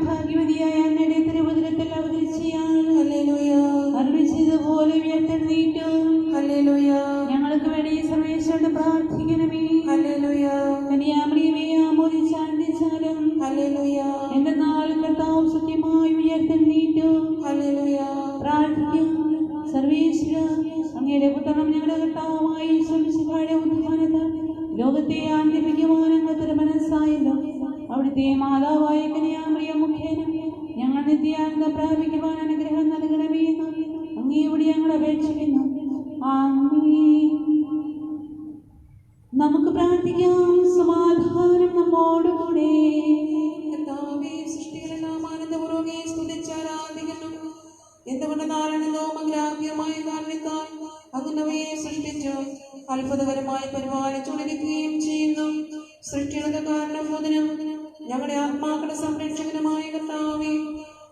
ഭാഗ്യവതിയായ അങ്ങയുടെ തിരുവചനത്തിൽ അവതരിച്ചതുപോലെ ഞങ്ങൾക്ക് വേണ്ടി സമയത്തോട് പ്രാർത്ഥിക്കണമേ. കന്യാമറിയമേ ആമോദിച്ചാലും എന്തെന്നാൽ കർത്താവ് സത്യമായി ഉയർത്തെഴുന്നേറ്റു. പ്രാർത്ഥിക്കും. സർവേശ്വര അങ്ങയുടെ പുത്രനും ഞങ്ങളുടെ കർത്താവുമായി യേശുമിശിഹായുടെ ഉത്ഥാനത്താൽ ലോകത്തെ ആനന്ദിപ്പിക്കുവാൻ അങ്ങ് മനസ്സായല്ലോ. അവിടുത്തെ മാതാവായ കന്യാമറിയം മുഖേന ഞങ്ങൾ നിത്യാനന്ദം പ്രാപിക്കുവാൻ അനുഗ്രഹം നൽകണമേ എന്ന് അങ്ങയോട് ഞങ്ങൾ അപേക്ഷിക്കുന്നു. ആമേൻ. നമുക്ക് പ്രാർത്ഥിക്കാം. സമാധാനം നമ്മോടുകൂടെ. സൃഷ്ടികളെല്ലാം ആനന്ദപൂർവ്വം സ്തുതിച്ചാരാധിക്കുന്നു. എന്തുകൊണ്ട് നാരായണവും അഗ്രാഹ്യമായ കാരണത്താൽ അങ്ങനവയെ സൃഷ്ടിച്ചു അത്ഭുതകരമായി പരിപാലിച്ചുകൊണ്ടിരിക്കുകയും ചെയ്യുന്നു. സൃഷ്ടിയുടെ കാരണം മുതലും ഞങ്ങളുടെ ആത്മാക്കളുടെ സംരക്ഷകനുമായ കർത്താവേ,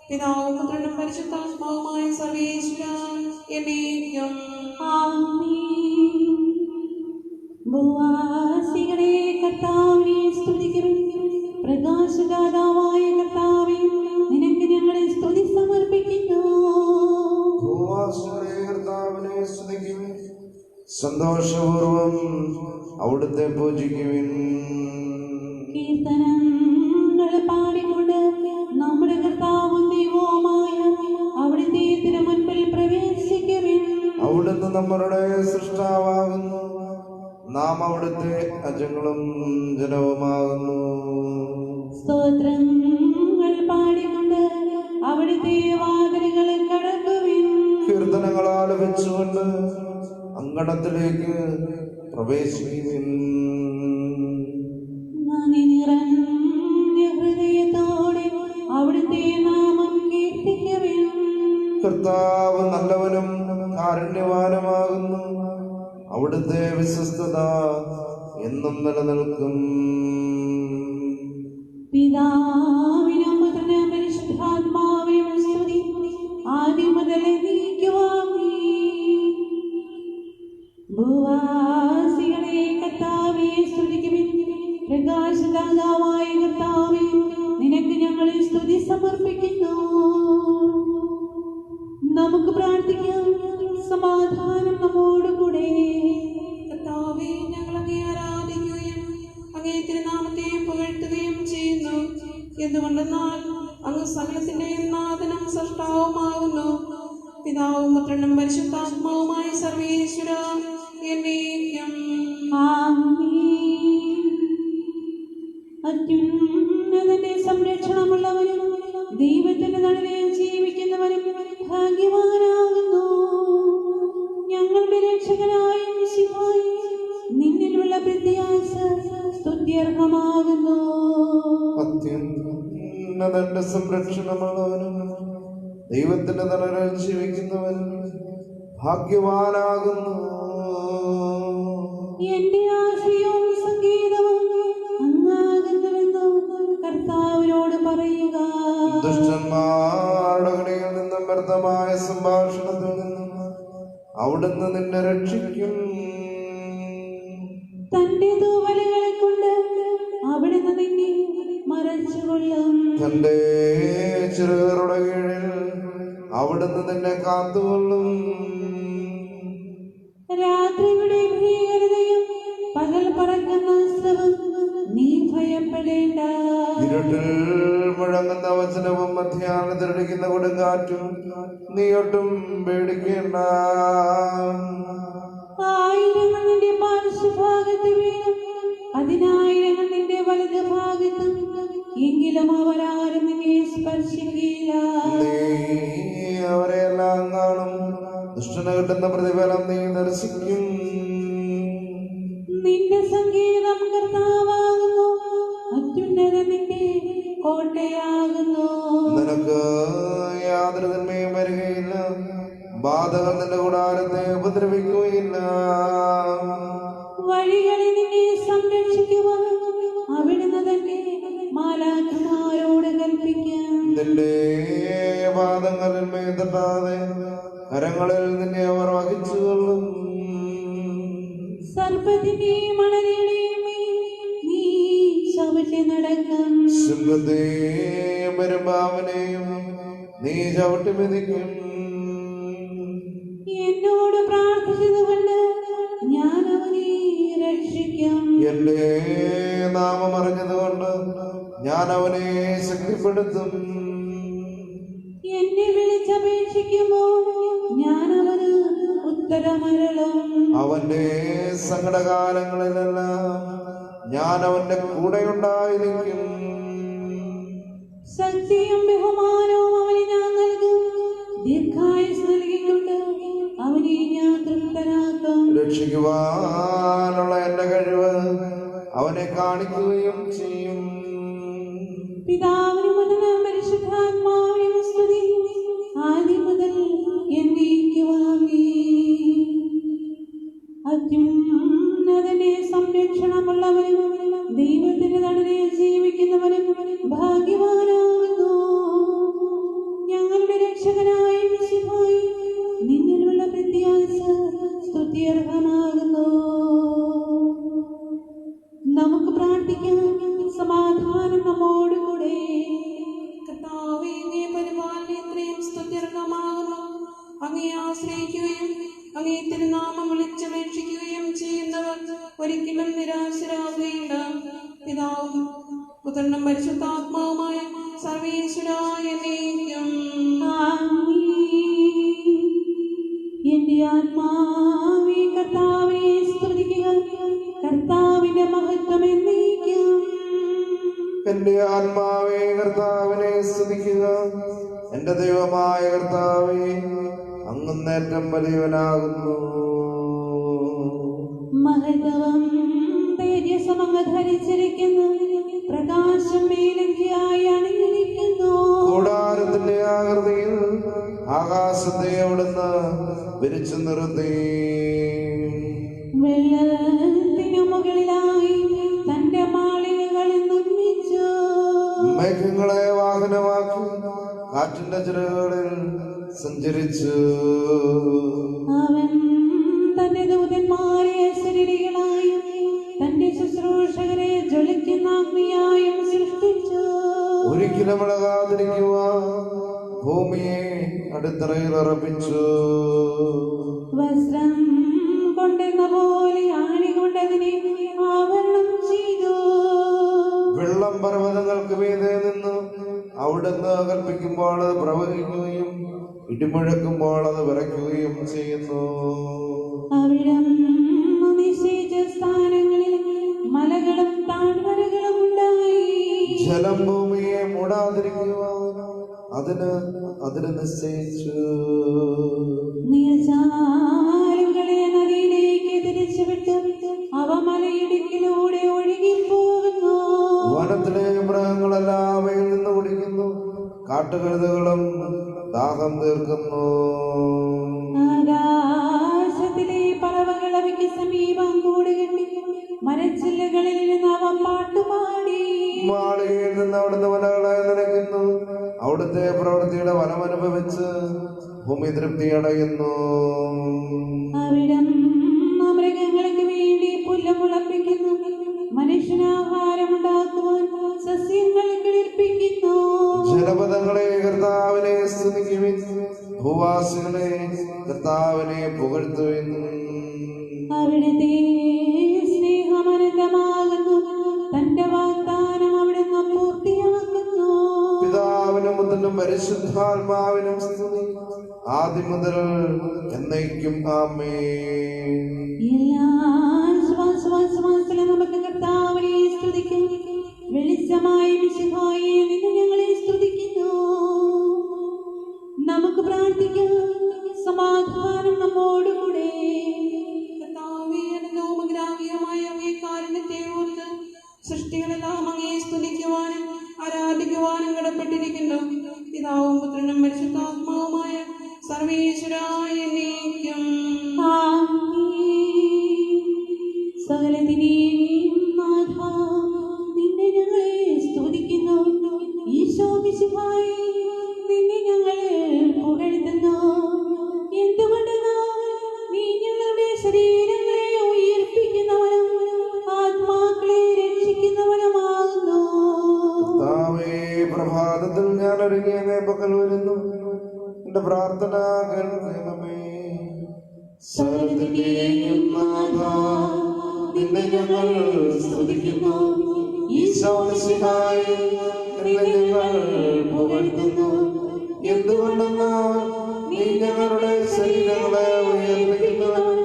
പിതാവും പുത്രനും പരിശുദ്ധാത്മാവുമായ സർവേശ്വരാ എന്നേക്കും ആമേൻ. ഭൂവാസികളെ കർത്താവിനെ സ്തുതിക്കുവിൻ. പ്രകാശദാതാവായ കർത്താവേ, നിനക്ക് ഞങ്ങളെ സ്തുതി സമർപ്പിക്കുന്നു. ഭൂവാസികളെ കർത്താവിനെ സ്തുതിക്കുവിൻ. സന്തോഷപൂർവം അവിടുത്തെ പൂജിക്കുവിൻ. കീർത്തനങ്ങൾ പാടിക്കൊണ്ട് നമ്മുടെ കർത്താവും ദൈവവുമായ അവിടുത്തെ തിരുമുൻപിൽ പ്രവേശിക്കുവിൻ. അവിടുന്ന് നമ്മളുടെ സൃഷ്ടാവാകുന്നു, നാം അവിടുത്തെ അജങ്ങളും ജനവുമാകുന്നു. സ്തോത്രങ്ങൾ പാടിക്കൊണ്ട് അവിടുത്തെ വാതിലുകൾ കടക്കുവിൻ. കീർത്തനങ്ങൾ ആലപിച്ചുകൊണ്ട് അങ്കണത്തിലേക്ക് പ്രവേശിക്കുവിൻ. നന്ദി നിറഞ്ഞ ഹൃദയത്തോടെ അവിടുത്തെ നാമം കീർത്തിക്കുവിൻ. കർത്താവ് നല്ലവനും കാരുണ്യവാനുമാകുന്നു, അവിടുത്തെ വിശ്വസ്തത എന്നും നിലനിൽക്കും. പിതാവിനും പുത്രനും പരിശുദ്ധാത്മാവിനും സ്തുതി, ആദ്യം മുതൽ എന്നേക്കുമാമേൻ. ഭൂവാസികളെ കർത്താവേ സ്തുതിക്കുവിൻ. പ്രകാശദാതാവായ കർത്താവേ, നിനക്ക് ഞങ്ങൾ സ്തുതി സമർപ്പിക്കുന്നു. നമുക്ക് പ്രാർത്ഥിക്കാം. സമാധാനം നമ്മോടുകൂടെ. കർത്താവേ, ഞങ്ങൾ അങ്ങേ ആരാധിക്കുകയും അങ്ങേ തിരുനാമത്തെ പുകഴ്ത്തുകയും ചെയ്യുന്നു. എന്തുകൊണ്ടെന്നാൽ അങ്ങ് സകലത്തിന്റെയും നാഥനും സൃഷ്ടാവുമാകുന്നു. പിതാവും പുത്രനും പരിശുദ്ധാത്മാവുമായ സർവേശ്വരാ എന്നേക്കും ആമേൻ. അത്യുന്നതന്റെ സംരക്ഷണമുള്ളവനും ദൈവത്തിന്റെ നടുവിൽ ജീവിക്കുന്നവനും ഭാഗ്യവാനാകുന്നു. ഞങ്ങളുടെ രക്ഷകനായ മിശിഹായേ, നിന്നിലുള്ള പ്രത്യാശ സ്തുത്യർഹമാകുന്നു. അത്യുന്നതന്റെ സംരക്ഷണമുള്ളവനും ദൈവത്തിന്റെ തണലിൽ ജീവിക്കുന്നവനും ഭാഗ്യവാനാകുന്നു. എന്റെ ആശ്രയവും സംഗീതവും അങ്ങാകുന്നുവെന്ന് കർത്താവിനോട് പറയുക. ദുഷ്ടന്മാരുടെ കടയിൽ നിന്നും വ്യർത്ഥമായ സംഭാഷണത്തിൽ നിന്നും അവിടുന്ന് നിന്നെ രക്ഷിക്കും. തന്റെ തൂവലുകളെ കൊണ്ട് അവിടുന്ന് നിന്നെ മറച്ചുകൊള്ളും. തന്റെ ചിറകുകളുടെ കീഴിൽ അവിടുന്ന് നിന്നെ കാത്തുകൊള്ളും. രാത്രിയുടെ ഭീകരതയും പകൽ പറക്കുന്ന അസ്ത്രവും നീ ഭയപ്പെടേണ്ട. ഇരുട്ടിൽ മുഴങ്ങുന്ന വചനവും മധ്യാഹ്നത്തിലടിക്കുന്ന കൊടുങ്കാറ്റും നീ ഒട്ടും പേടിക്കേണ്ട. ആയിരങ്ങൾ നിന്റെ പാർശ്വഭാഗത്ത് വീഴും, 10,000 നിന്റെ വലത് ഭാഗത്തും, എങ്കിലും അവരാരും നിന്നെ സ്പർശിക്കില്ല. നീ അവരെല്ലാം കാണും, ദുഷ്ടന് കിട്ടുന്ന പ്രതിഫലം നീ ദർശിക്കും. നിന്റെ സംഗീതം കർത്താവാകുന്നു, അത്യുന്നതൻ നിന്റെ കോട്ടയാകുന്നു. നിനക്ക് യാതൊരു നന്മയും വരികയില്ല, ബാധകൾ നിന്റെ കൂടാരത്തെ ഉപദ്രവിക്കുകയില്ല. വഴികളിൽ നിന്നെ സംരക്ഷിക്കുവാൻ അവിടുന്ന് തന്നെ മാലാഖമാരോട് കൽപ്പിക്കാം. നിന്റെ പാദങ്ങളിൽ തട്ടാതെ കരങ്ങളിൽ നിന്നെ അവർ വഹിച്ചുകൊള്ളും. സർപ്പത്തിന്റെയും മണലിയുടെയും മേൽ നീ സിംഹത്തെയും പെരുമ്പാമ്പിനെയും നീ ചവിട്ടി മെതിക്കും. എന്നോട് പ്രാർത്ഥിച്ചതുകൊണ്ട് ഞാൻ അവനെ രക്ഷിക്കാം. എന്റെ നാമം അറിഞ്ഞതുകൊണ്ട് ഞാൻ അവനെ ശക്തിപ്പെടുത്തും. എന്നെ വിളിച്ചപേക്ഷിക്കുമ്പോൾ ഞാൻ അവന് ഉത്തരമരുളും. അവന്റെ സങ്കടകാലങ്ങളിലെല്ലാം ഞാൻ അവന്റെ കൂടെയുണ്ടായിരിക്കും. ശക്തിയും ബഹുമാനവും അവന് ഞാൻ നൽകും. ദീർഘായുസ് നൽകിക്കൊണ്ട് അവനെ ഞാൻ തൃപ്തനാക്കും. രക്ഷിക്കുവാനുള്ള എന്റെ കഴിവ് അവനെ കാണിക്കുകയും ചെയ്യും. പിതാവിനും പുത്രനും പരിശുദ്ധാത്മാവിനും സ്തുതി, ആദ്യം മുതൽ എന്നേക്കുമാമേൻ. അത്യുന്നതനെ സംരക്ഷണമുള്ളവനും ദൈവത്തിന്റെ തണലിൽ ജീവിക്കുന്നവനും ഭാഗ്യവാനാകുന്നു. ഞങ്ങളുടെ രക്ഷകനായ മിശിഹായി നിന്നിലുള്ള പ്രത്യാശ സ്തുത്യർഹമാകുന്നു. നമുക്ക് പ്രാർത്ഥിക്കാം. സമാധാനം നമ്മോടുകൂടെ. കർത്താവേ, അങ്ങേ പരിപാലനം ഇത്രയും സ്തുത്യർഹമാകുന്നു. അങ്ങയെ ആശ്രയിക്കുകയും അങ്ങേ തിരുനാമം വിളിച്ചപേക്ഷിക്കുകയും ചെയ്യുന്നവർ ഒരിക്കലും നിരാശരാകുകയില്ല. പിതാവും പുത്രനും പരിശുദ്ധാത്മാവുമായ സർവേശ്വരായ എന്നേക്കും. എന്റെ ആത്മാവേ കർത്താവിനെ സ്തുതിക്കുക. കർത്താവിന്റെ മഹത്വം എന്നേക്കും. എന്റെ ആത്മാവേ കർത്താവിനെ സ്തുതിക്കുക. എന്റെ ദൈവമായ കർത്താവേ, അങ്ങേറ്റം വലിയവനാകുന്നു. മഹത്വം തേജസ്സും അങ്ങ് ധരിച്ചിരിക്കുന്നു. പ്രകാശം മേലങ്കിയായി അണിഞ്ഞിരിക്കുന്നു. കൂടാരത്തിന്റെ ആകൃതിയിൽ ആകാശത്തെ അവിടുന്ന് വിരിച്ചു നിർത്തി. വെള്ളത്തിനു മുകളിലായി തന്റെ മാളികകളിൽ നിർമ്മിച്ചു. മേഘങ്ങളെ വാഹനമാക്കി കാറ്റിന്റെ ചിറകുകളിൽ സഞ്ചരിച്ചു. അവൻ തന്റെ ദൂതന്മാരെ ശരീരികളായും തന്റെ ശുശ്രൂഷകരെ ജ്വലിക്കുന്ന അഗ്നിയായും സൃഷ്ടിച്ചു. ഒരിക്കലും ഇളകാതിരിക്കുവാൻ ഭൂമിയെ അടിത്തറയിൽ ഉറപ്പിച്ചു. വസ്ത്രം കൊണ്ടെന്ന പോലെ ആണി കൊണ്ടതിനെ ആവരണം ചെയ്തു. വെള്ളം പർവ്വതങ്ങൾക്ക് മീതെ നിന്ന് അവിടുന്ന് കൽപ്പിക്കുമ്പോൾ അത് പ്രവഹിക്കുകയും ഇടിമുഴക്കുമ്പോൾ അത് വിറയ്ക്കുകയും ചെയ്യുന്നു. അവിടം നിശ്ചയിച്ച സ്ഥാനങ്ങളിൽ മലകളും താഴ്വരകളും ഉണ്ടായി. ജലം ഭൂമിയെ മൂടാതിരിക്കുവാൻ അതിന് നിശ്ചയിച്ചു. നീർച്ചാലുകളെ നദിയിലേക്ക് തിരിച്ചുവിട്ട് അവ മലയിടുക്കിലൂടെ ഒഴുകിപ്പോകുന്നു. വനത്തിലെ മൃഗങ്ങളെല്ലാം അവയിൽ നിന്ന് കുടിക്കുന്നു. കാട്ടുകഴുതകളും ദാഹം തീർക്കുന്നു. ആകാശത്തിലെ പറവകൾ അവയ്ക്ക് സമീപം കൂടുകെട്ടി മരച്ചില്ലകളിൽ നിന്ന് അവ പാട്ടുപാടി. മാളികയിൽ നിന്ന് അവിടുന്ന് വനകളെ നനയ്ക്കുന്നു. അവിടുത്തെ പ്രവൃത്തിയുടെ വനമനുഭവിച്ച് ഭൂമി തൃപ്തി അടയുന്നു. അവിടം മൃഗങ്ങൾക്ക് വേണ്ടി പുല്ല് മുളപ്പിക്കുന്നു. മനുഷ്യനാഹാരമുണ്ടാക്കുവാൻ സസ്യങ്ങൾ കിളിർപ്പിക്കുന്നു. ജനപദങ്ങളെ കർത്താവിനെ സ്തുതിക്കുവിൻ. ഭൂവാസികളെ കർത്താവിനെ പുകഴ്ത്തുവിൻ. അവിടുത്തെ സ്നേഹമനന്തമാകുന്നു. തന്റെ വാഗ്ദാനം അവിടുന്ന് പൂർത്തിയാക്കുന്നു. പിതാവിനും പുത്രനും പരിശുദ്ധാത്മാവിനും സ്തുതി, ആദ്യം മുതൽ എന്നേക്കും ആമേൻ. എല്ലാ ശ്വാസോച്ഛ്വാസത്തിലും നമുക്ക് കർത്താവിനെ സ്തുതിക്കാം. വെളിച്ചമായ മിശിഹായെ നിന്നെ ഞങ്ങളെ സ്തുതിക്കുന്നു. നമുക്ക് പ്രാർത്ഥിക്കാം. സമാധാനം നമ്മോടുകൂടെ. കർത്താവേ, അനുലോമഗ്രാഹ്യമായ അങ്ങേ കാരുണ്യത്തെ ഓർത്ത് സൃഷ്ടികളെല്ലാം അങ്ങേ സ്തുതിക്കുവാനും ആരാധിക്കുവാനും കടപ്പെട്ടിരിക്കുന്നു. പിതാവും പുത്രനും പരിശുദ്ധാത്മാവുമായ സർവേശ്വരായ എന്നേക്കും. സകലത്തിനെയും നാഥാ, നിന്നെ ഞങ്ങളെ സ്തുതിക്കുന്നു. ഈശോ മിശിഹായേ, നിന്നെ ഞങ്ങൾ പുകഴ്ത്തുന്നു. എന്തുകൊണ്ടെന്നാൽ നീ ഞങ്ങളുടെ ശരീരങ്ങളെ ഉയർപ്പിക്കുന്നവനും ആത്മാക്കളെ രക്ഷിക്കുന്നവനുമാകുന്നു. പ്രാർത്ഥന കേൾക്കണമേ. സകലത്തിന്റെയും നാഥാ, നിന്നെ ഞങ്ങൾ സ്തുതിക്കുന്നു. ഈശോ മിശിഹായേ, നിന്നെ ഞങ്ങൾ പുകഴ്ത്തുന്നു. എന്തുകൊണ്ടെന്നാൽ നീ ഞങ്ങളുടെ ശരീരങ്ങളെ ഉയർപ്പിക്കുന്നവനും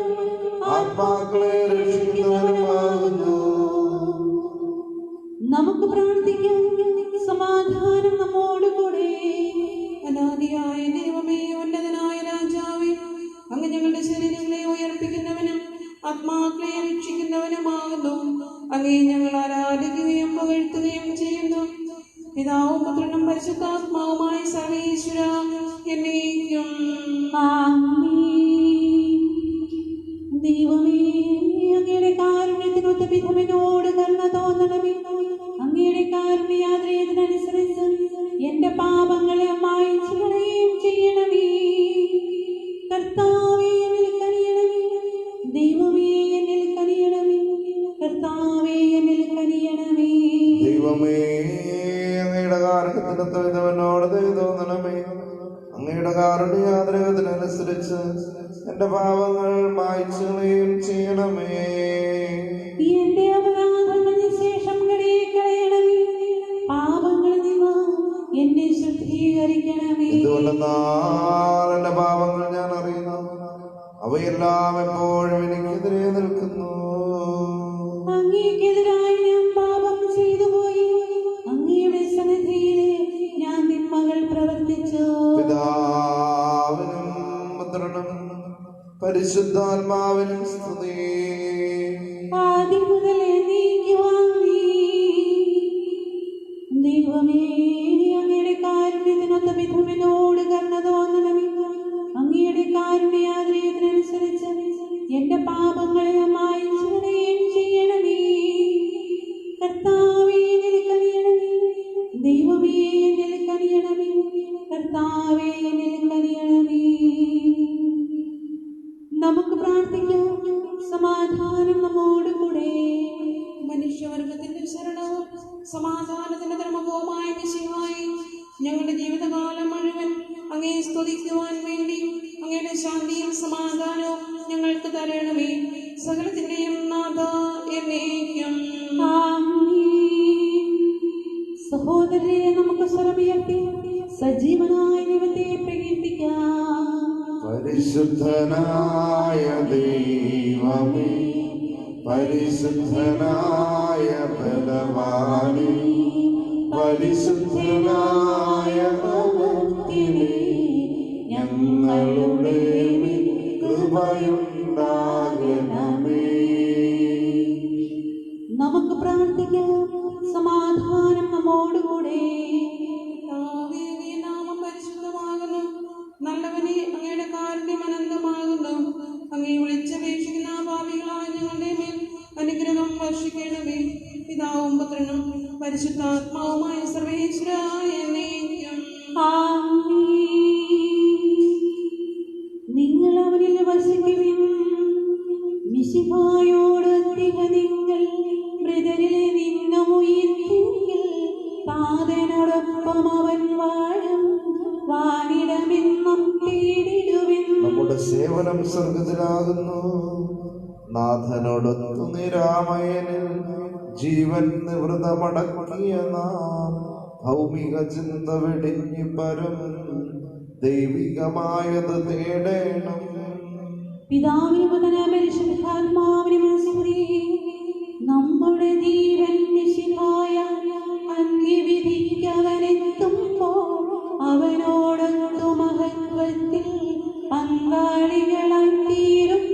ആത്മാക്കളെ രക്ഷിക്കുന്നവനുമാകുന്നു. നമുക്ക് പ്രാർത്ഥിക്കാം. സമാധാനം നമ്മോടുകൂടെ. അനാദിയായ ദൈവമേ, ഉന്നതനായ രാജാവേ, അങ്ങ് ഞങ്ങളുടെ ശരീരങ്ങളെ ഉയർപ്പിക്കുന്നവനും ആത്മാക്കളെ രക്ഷിക്കുന്നവനുമാകുന്നു. അങ്ങേ ഞങ്ങൾ ആരാധിക്കുകയും പുകഴ്ത്തുകയും ചെയ്യുന്നു. പിതാവും പുത്രനും പരിശുദ്ധാത്മാവുമായ സർവേശ്വരാ എന്നേക്കും ആമേൻ. ദൈവമേ, അങ്ങയുടെ കാരുണ്യത്തിനൊത്ത വിധവനോട് കരുണ തോന്നണമേ. അങ്ങയുടെ കാരുണ്യാദ്രയത്തിനനുസരിച്ച് എന്റെ പാപങ്ങളെ മായ്ച്ചു കളയുകയും ചെയ്യണമേ. കർത്താവേ, എന്നിൽ കനിയണമേ. ദൈവമേ, എന്നിൽ കനിയണമേ. കർത്താവേ, എന്നിൽ കനിയണമേ. ദൈവമേ, അങ്ങയുടെ കാരുണ്യത്തിനൊത്ത വിധവനോട് ദയ തോന്നണമേ. അങ്ങയുടെ കാരുണ്യാദ്രയത്തിനനുസരിച്ച് എന്റെ പാപങ്ങൾ മായ്ച്ചു കളയുകയും ചെയ്യണമേ. എന്റെ അപരാധങ്ങൾക്ക് ശേഷം കളയണമേ. പാപങ്ങൾ നീവ എന്നെ ശുദ്ധീകരിക്കണമേ. എന്തുകൊണ്ടെന്നാൽ എന്റെ പാപങ്ങൾ ഞാൻ അറിയുന്നു, അവയെല്ലാം എപ്പോഴും എനിക്കെതിരെ നിൽക്കുന്നു. അങ്ങേക്കെതിരായി ഞാൻ പാപം ചെയ്തു പോയി. അങ്ങയുടെ സന്നിധിയിലെ ഞാൻ തിന്മകൾ പ്രവർത്തിച്ചു. പിതാവിനും പുത്രനും പരിശുദ്ധാത്മാവിനും സ്തുതി. ആദ്യം മുതൽ എന്നേക്കുമാമേൻ. ദൈവമേ, അങ്ങയുടെ കാരുണ്യത്തിനൊത്ത വിധവനോട് കരുണ തോന്നണമേ. അങ്ങയുടെ കാരുണ്യാദ്രയത്തിനനുസരിച്ച് എന്റെ പാപങ്ങളെ മായ്ച്ചു കളയുകയും ചെയ്യണമേ. കർത്താവേ, എന്നിൽ കനിയണമേ. ദൈവമേ, എന്നിൽ കനിയണമേ. കർത്താവേ, എന്നിൽ കനിയണമേ. നമുക്ക് പ്രാർത്ഥിക്കാം. സമാധാനം നമ്മോടുകൂടെ. മനുഷ്യവർഗത്തിന്റെ ശരണവും സമാധാനത്തിന്റെ ധർമ്മവുമായ മിശിഹായേ, ഞങ്ങളുടെ ജീവിതകാലം മുഴുവൻ അങ്ങയെ സ്തുതിക്കുവാൻ വേണ്ടി അങ്ങയുടെ ശാന്തിയും സമാധാനവും ഞങ്ങൾക്ക് തരണമേ. സകലത്തിന്റെയും നാഥാ എന്നേക്കും ആമേൻ. സഹോദരരെ, നമുക്ക് സ്വരമുയർത്തി സജീവനായ ദൈവത്തെ പ്രകീർത്തിക്കാം. പരിശുദ്ധനായ ദൈവമേ, പരിശുദ്ധനായ ബലവാനേ, പരിശുദ്ധനായ ഭക്തിനേ, ഞങ്ങളുടെ മേൽ കൃപയുണ്ടാകണമേ. നമുക്ക് പ്രാർത്ഥിക്കാം. സമാധാനം നമ്മോടുകൂടെ. കർത്താവേ, അങ്ങേ നാമം പരിശുദ്ധമാകുന്നു. നല്ലവനെ, അങ്ങയുടെ കാരുണ്യം അനന്തമാകുന്നു. അങ്ങേ വിളിച്ചപേക്ഷിക്കുന്ന പാപികളായ ഞങ്ങളുടെ മേൽ അനുഗ്രഹം വർഷിക്കണമേ. പിതാവും പുത്രനും പരിശുദ്ധാത്മാവുമായ സർവേശ്വരായ എന്നേക്കും നിങ്ങൾ അവനിൽ വസിക്കുവിൻ. മിശിഹായോട് നിങ്ങൾ മൃതരിലെ നിന്നുമുയർത്തിയെങ്കിൽ താതനോടൊപ്പം അവൻ വാഴും. വാനിടമെന്നും തേടിടുവിൻ. നമ്മുടെ സേവനം സ്വർഗത്തിലാകുന്നു. നാഥനോടൊത്തു നിരാമയനിൽ ജീവൻ നിവൃതമടക്കിയ നാം ഭൗമിക ചിന്ത വെടിഞ്ഞു പരം ദൈവികമായത് തേടേണം. പിതാവിനും പുത്രനും പരിശുദ്ധാത്മാവിനും സ്തുതി. നമ്മുടെ ജീവൻ മിശിഹായ അന്ത്യവിധിക്കവനെത്തുമ്പോൾ അവനോടൊത്തു മഹത്വത്തിൽ പങ്കാളികളായി തീരും.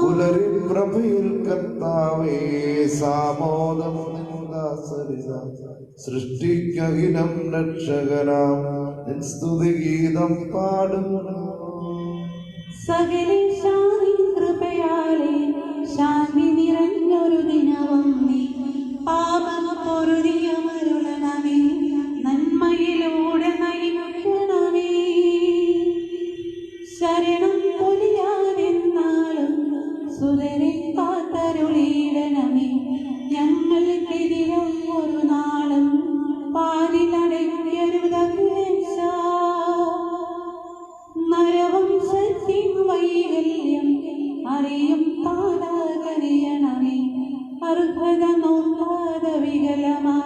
പുലരി പ്രഭയിൽ കർത്താവേ, സാമോദം നിന്ദാസരിത സൃഷ്ടിക്കഹിനം രക്ഷകനാം നിൻ സ്തുതിഗീതം പാടുന്നു. സകല ശാന്തി കൃപയാലെ ശാന്തി നിറഞ്ഞൊരു ദിനവും നീ പാപം പൊറുതിയമരുളണമേ. നന്മയിലൂടെ നയിക്കണമേ. ശരണം പൊലിയാതെന്നാളും സുതരെ കാത്തരുളിയിടണമേ. ഞങ്ങൾക്കെതിരും ഒരു നാളും പാതിലടയ്ക്കരുതകുലേശ. അർഹത നോക്കാതെ വികലമാ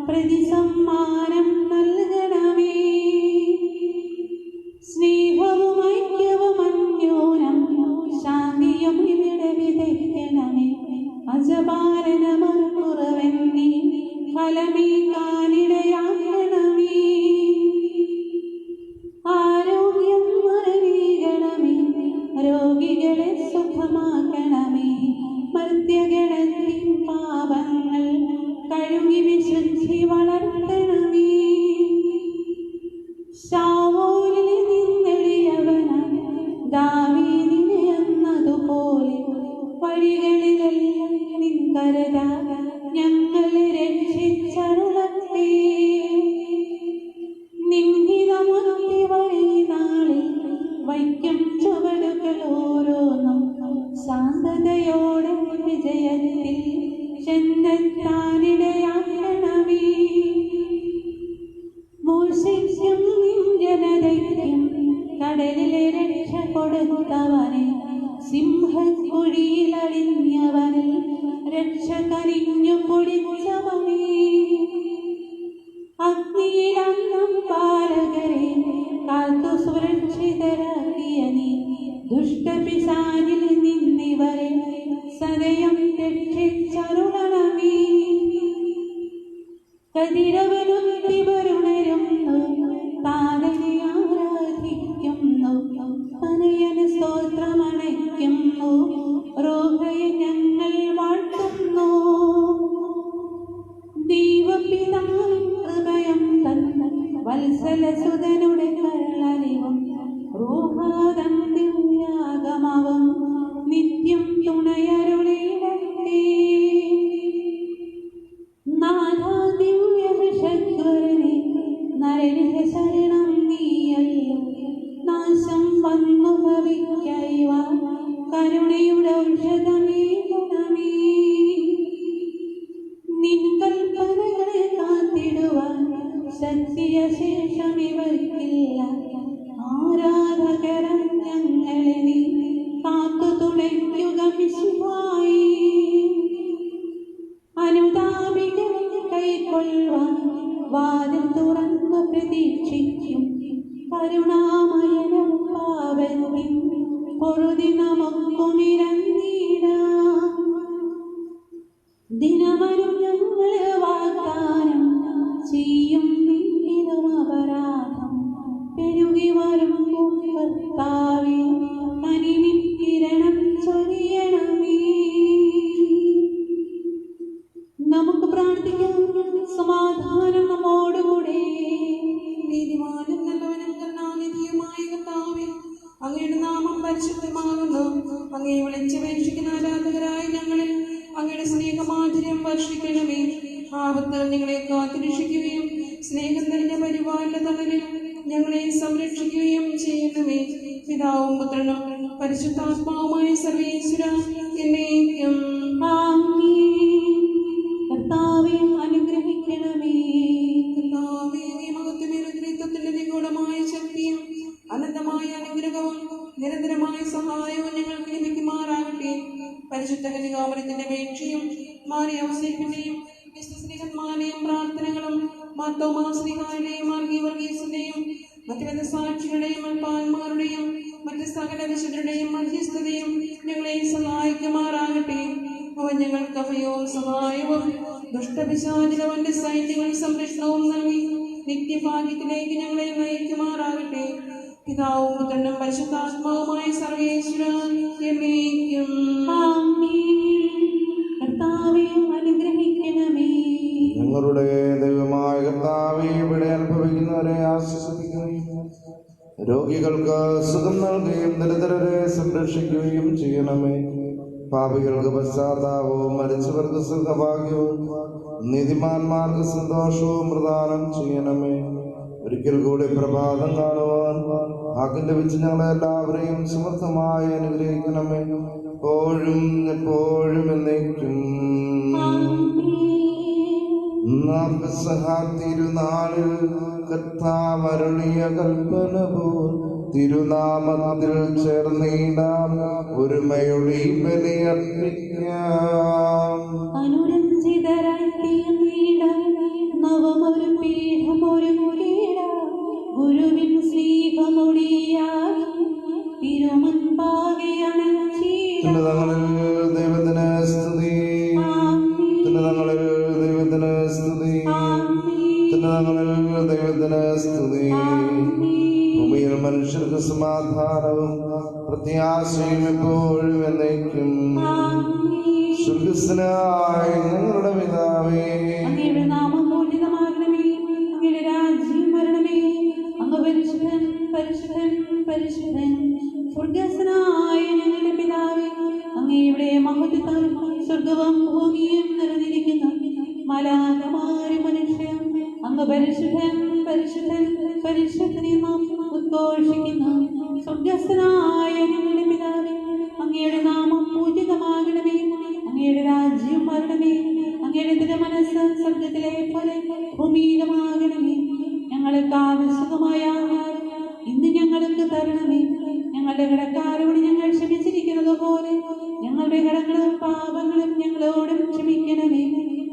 പ്രതിസമ്മാനം നൽകണമേ. സ്നേഹവും ഐക്യവും അന്യോനം ശാന്തിയും ഇവിടെ വിതയ്ക്കണമേ. അജപാലനമൊരു കുറവെന്നീ ഫലമേകാനിടയാക്കണമേ. ആരോഗ്യം മരവീകണമേ, രോഗികളെ സുഖമാക്കണമേ. മർത്യഗണത്തിൻ പാപങ്ങൾ കഴുകി വിശുദ്ധി വളർത്തണമേ. ശാവൂലിൽ നിന്നെളിയവനായി ദാവീദിനെ എന്നതുപോലെ വഴികളിലെല്ലാം നിൻ കരതാൽ ഞങ്ങളെ രക്ഷിച്ചരുളട്ടെ. നിൻഹിതമുക്തി വഴി നാളിൽ വൈക്കം ചുവടുകൾ ഓരോന്നും ശാന്തതയോടെ വിജയത്തിൽ ചെന്നെത്താനിടയാക്കണമേ. മൂശയ്ക്കും നിൻ ജനതയ്ക്കും കടലിലെ രക്ഷ കൊടുത്തവനെ, സിംഹക്കുഴിയിലടിഞ്ഞവനിൽ രക്ഷ കനിഞ്ഞു കുടിച്ചവനേ. അഗ്നിയിലന്നം പാലകരെ കാത്തു സുരക്ഷിതരാക്കിയ നീ, ദുഷ്ടപിശാചിൽ നിന്നിവരെ സദയം രക്ഷിച്ചരുളണമേ. കതിരവനുണരുന്നു, താതനെ ആരാധിക്കുന്നു, തനയന് സ്തോത്രമണയ്ക്കുന്നു, റോഹയെ ഞങ്ങൾ വാഴ്ത്തുന്നു. ദൈവപിതാവിൻ ഹൃദയം തന്ന വത്സലസുതനുടെ കള്ളലിവും റൂഹാദം ദിവ്യാഗമവും നിത്യം തുണയരുളേടട്ടെ. നാഥാ ദിവ്യവിഷഗ്വരനെ നരനിക ശരണം നീയല്ലോ. നാശം വന്നു ഭവിക്കൈവ കരുണയുടെ ഔഷധമേകണമേ. നിൻ കൽപ്പനകളെ കാത്തിടുവാൻ ശക്തിയശേഷം ഇവർക്കില്ല. ആരാധകരം ഞങ്ങളെ നീ കാത്തു തുണയ്ക്കുക മിശിഹായേ. അനുതാപികളെ കൈക്കൊള്ളുവാൻ വാതിൽ തുറന്ന് പ്രതീക്ഷിക്കും. കരുണാമയനും പാവത്തിൻ പൊറുതി നമുക്കുമിരന്നിടാം. ദിനവരും ഞങ്ങൾ വാഗ്ദാനം ചെയ്യും നിന്നിലും അപരാധം പെരുകി വരും കർത്താവേ, കനിവിൻ കിരണം ചൊരിയണമേ. നമുക്ക് പ്രാർത്ഥിക്കാം. സമാധാനം നമ്മോടുകൂടെ. നീതിമാനും നല്ലവനും കരുണാനിധിയുമായ കർത്താവേ, അങ്ങയുടെ നാമം പരിശുദ്ധമാകുന്നു. അങ്ങയെ വിളിച്ചപേക്ഷിക്കുന്ന ആരാധകരായ ഞങ്ങളിൽ അങ്ങയുടെ സ്നേഹമാധുര്യം വർഷിക്കണമേ. ആപത്തിൽ നിങ്ങളെ കാത്തുരക്ഷിക്കുകയും സ്നേഹം നിറഞ്ഞ പരിപാലന തണലിൽ ഞങ്ങളെ സംരക്ഷിക്കുകയും ചെയ്യണമേ. പിതാവും പുത്രനും പരിശുദ്ധാത്മാവുമായ സർവേശ്വര എന്നേക്കും ആമേൻ. കർത്താവേ അനുഗ്രഹിക്കണമേ. കർത്താവേ, അങ്ങേ മഹത്വമേറിയ ത്രിത്വത്തിന്റെ നിഗൂഢമായ ശക്തിയും അനന്തമായ അനുഗ്രഹവും നിരന്തരമായ സഹായവും ഞങ്ങൾക്ക് ലഭിക്കുമാറാകട്ടെ. പരിശുദ്ധ കന്യകാമറിയത്തിന്റെ അപേക്ഷയും മാറിയ ഔസേപ്പിന്റെയും വിശ്വസ്തന്മാരുടെയും പ്രാർത്ഥനകളും മാർത്തോമാസ്ലിഹായുടെയും വർഗീസിന്റെയും മറ്റ് സാക്ഷികളുടെയും അൽപ്പാന്മാരുടെയും മറ്റ് സകല വിശുദ്ധരുടെയും മധ്യസ്ഥതയും ഞങ്ങളെ സഹായിക്കുമാറാകട്ടെ. അവൻ ഞങ്ങൾക്ക് അഭയവും സഹായവും ദുഷ്ടപിശാചിലവന്റെ സൈന്യങ്ങൾ സംരക്ഷണവും നൽകി നിത്യഭാഗ്യത്തിലേക്ക് ഞങ്ങളെ നയിക്കുമാറാകട്ടെ. പിതാവും പുത്രനും പരിശുദ്ധാത്മാവുമായ സർവേശ്വര എന്നേക്കും ആമേൻ. കർത്താവേ അനുഗ്രഹിക്കണമേ. ഞങ്ങളുടെ ദൈവമായ കർത്താവേ, ഇവിടെ അനുഭവിക്കുന്നവരെ ആശ്വസിപ്പിക്കുകയും രോഗികൾക്ക് സുഖം നൽകുകയും ദരിദ്രരെ സംരക്ഷിക്കുകയും ചെയ്യണമേ. പാപികൾക്ക് പശ്ചാത്താപവും മരിച്ചവർക്ക് സുഖഭാഗ്യവും നീതിമാന്മാർക്ക് സന്തോഷവും പ്രദാനം ചെയ്യണമേ. ഒരിക്കൽ കൂടി പ്രഭാതം കാണുവാൻ ഭാഗ്യം ലഭിച്ച് ഞങ്ങളെ എല്ലാവരെയും സമൃദ്ധമായി അനുഗ്രഹിക്കണമേ. എപ്പോഴും എപ്പോഴും എന്നേക്കും. തിരുനാളിൽ കർത്താവരുളിയ കൽപ്പന പോൽ തിരുനാമത്തിൽ ചേർന്നിടാം, ഒരുമയൊടി ബലിയർപ്പിക്കാം. സുഖസമാധാനവും പ്രത്യാശയും എപ്പോഴും എന്നേക്കും. സ്വർഗ്ഗസ്ഥനായ ഞങ്ങളുടെ പിതാവേ, അങ്ങയുടെ നാമം പൂജിതമാകണമേ. അങ്ങയുടെ രാജ്യം വരണമേ. അങ്ങ് പരിശുദ്ധൻ പരിശുദ്ധൻ പരിശുദ്ധൻ. സ്വർഗ്ഗസ്ഥനായ ഞങ്ങളുടെ പിതാവേ, അങ്ങയുടെ മഹത്വത്താൽ സ്വർഗ്ഗവും ഭൂമിയും നിറഞ്ഞിരിക്കുന്നു. മാലാഖമാരും മനുഷ്യരും അങ്ങ് പരിശുദ്ധൻ പരിശുദ്ധൻ പരിശുദ്ധൻ എന്ന് ഉദ്ഘോഷിക്കുന്നു. സ്വർഗ്ഗസ്ഥനായ ഞങ്ങളുടെ പിതാവേ, അങ്ങയുടെ നാമം പൂജിതമാകണമേ. അങ്ങയുടെ രാജ്യം വരണമേ. അങ്ങയുടെ തിരുമനസ്സ് സ്വർഗ്ഗത്തിലെ പോലെ ഭൂമിയിലുമാകണമേ. ഞങ്ങൾക്ക് ആവശ്യമായ ആഹാരം ഇന്ന് ഞങ്ങൾക്ക് തരണമേ. ഞങ്ങളുടെ കടക്കാരോട് ഞങ്ങൾ ക്ഷമിച്ചിരിക്കുന്നത് പോലെ ഞങ്ങളുടെ കടങ്ങളും പാപങ്ങളും ഞങ്ങളോടും ക്ഷമിക്കണമേ.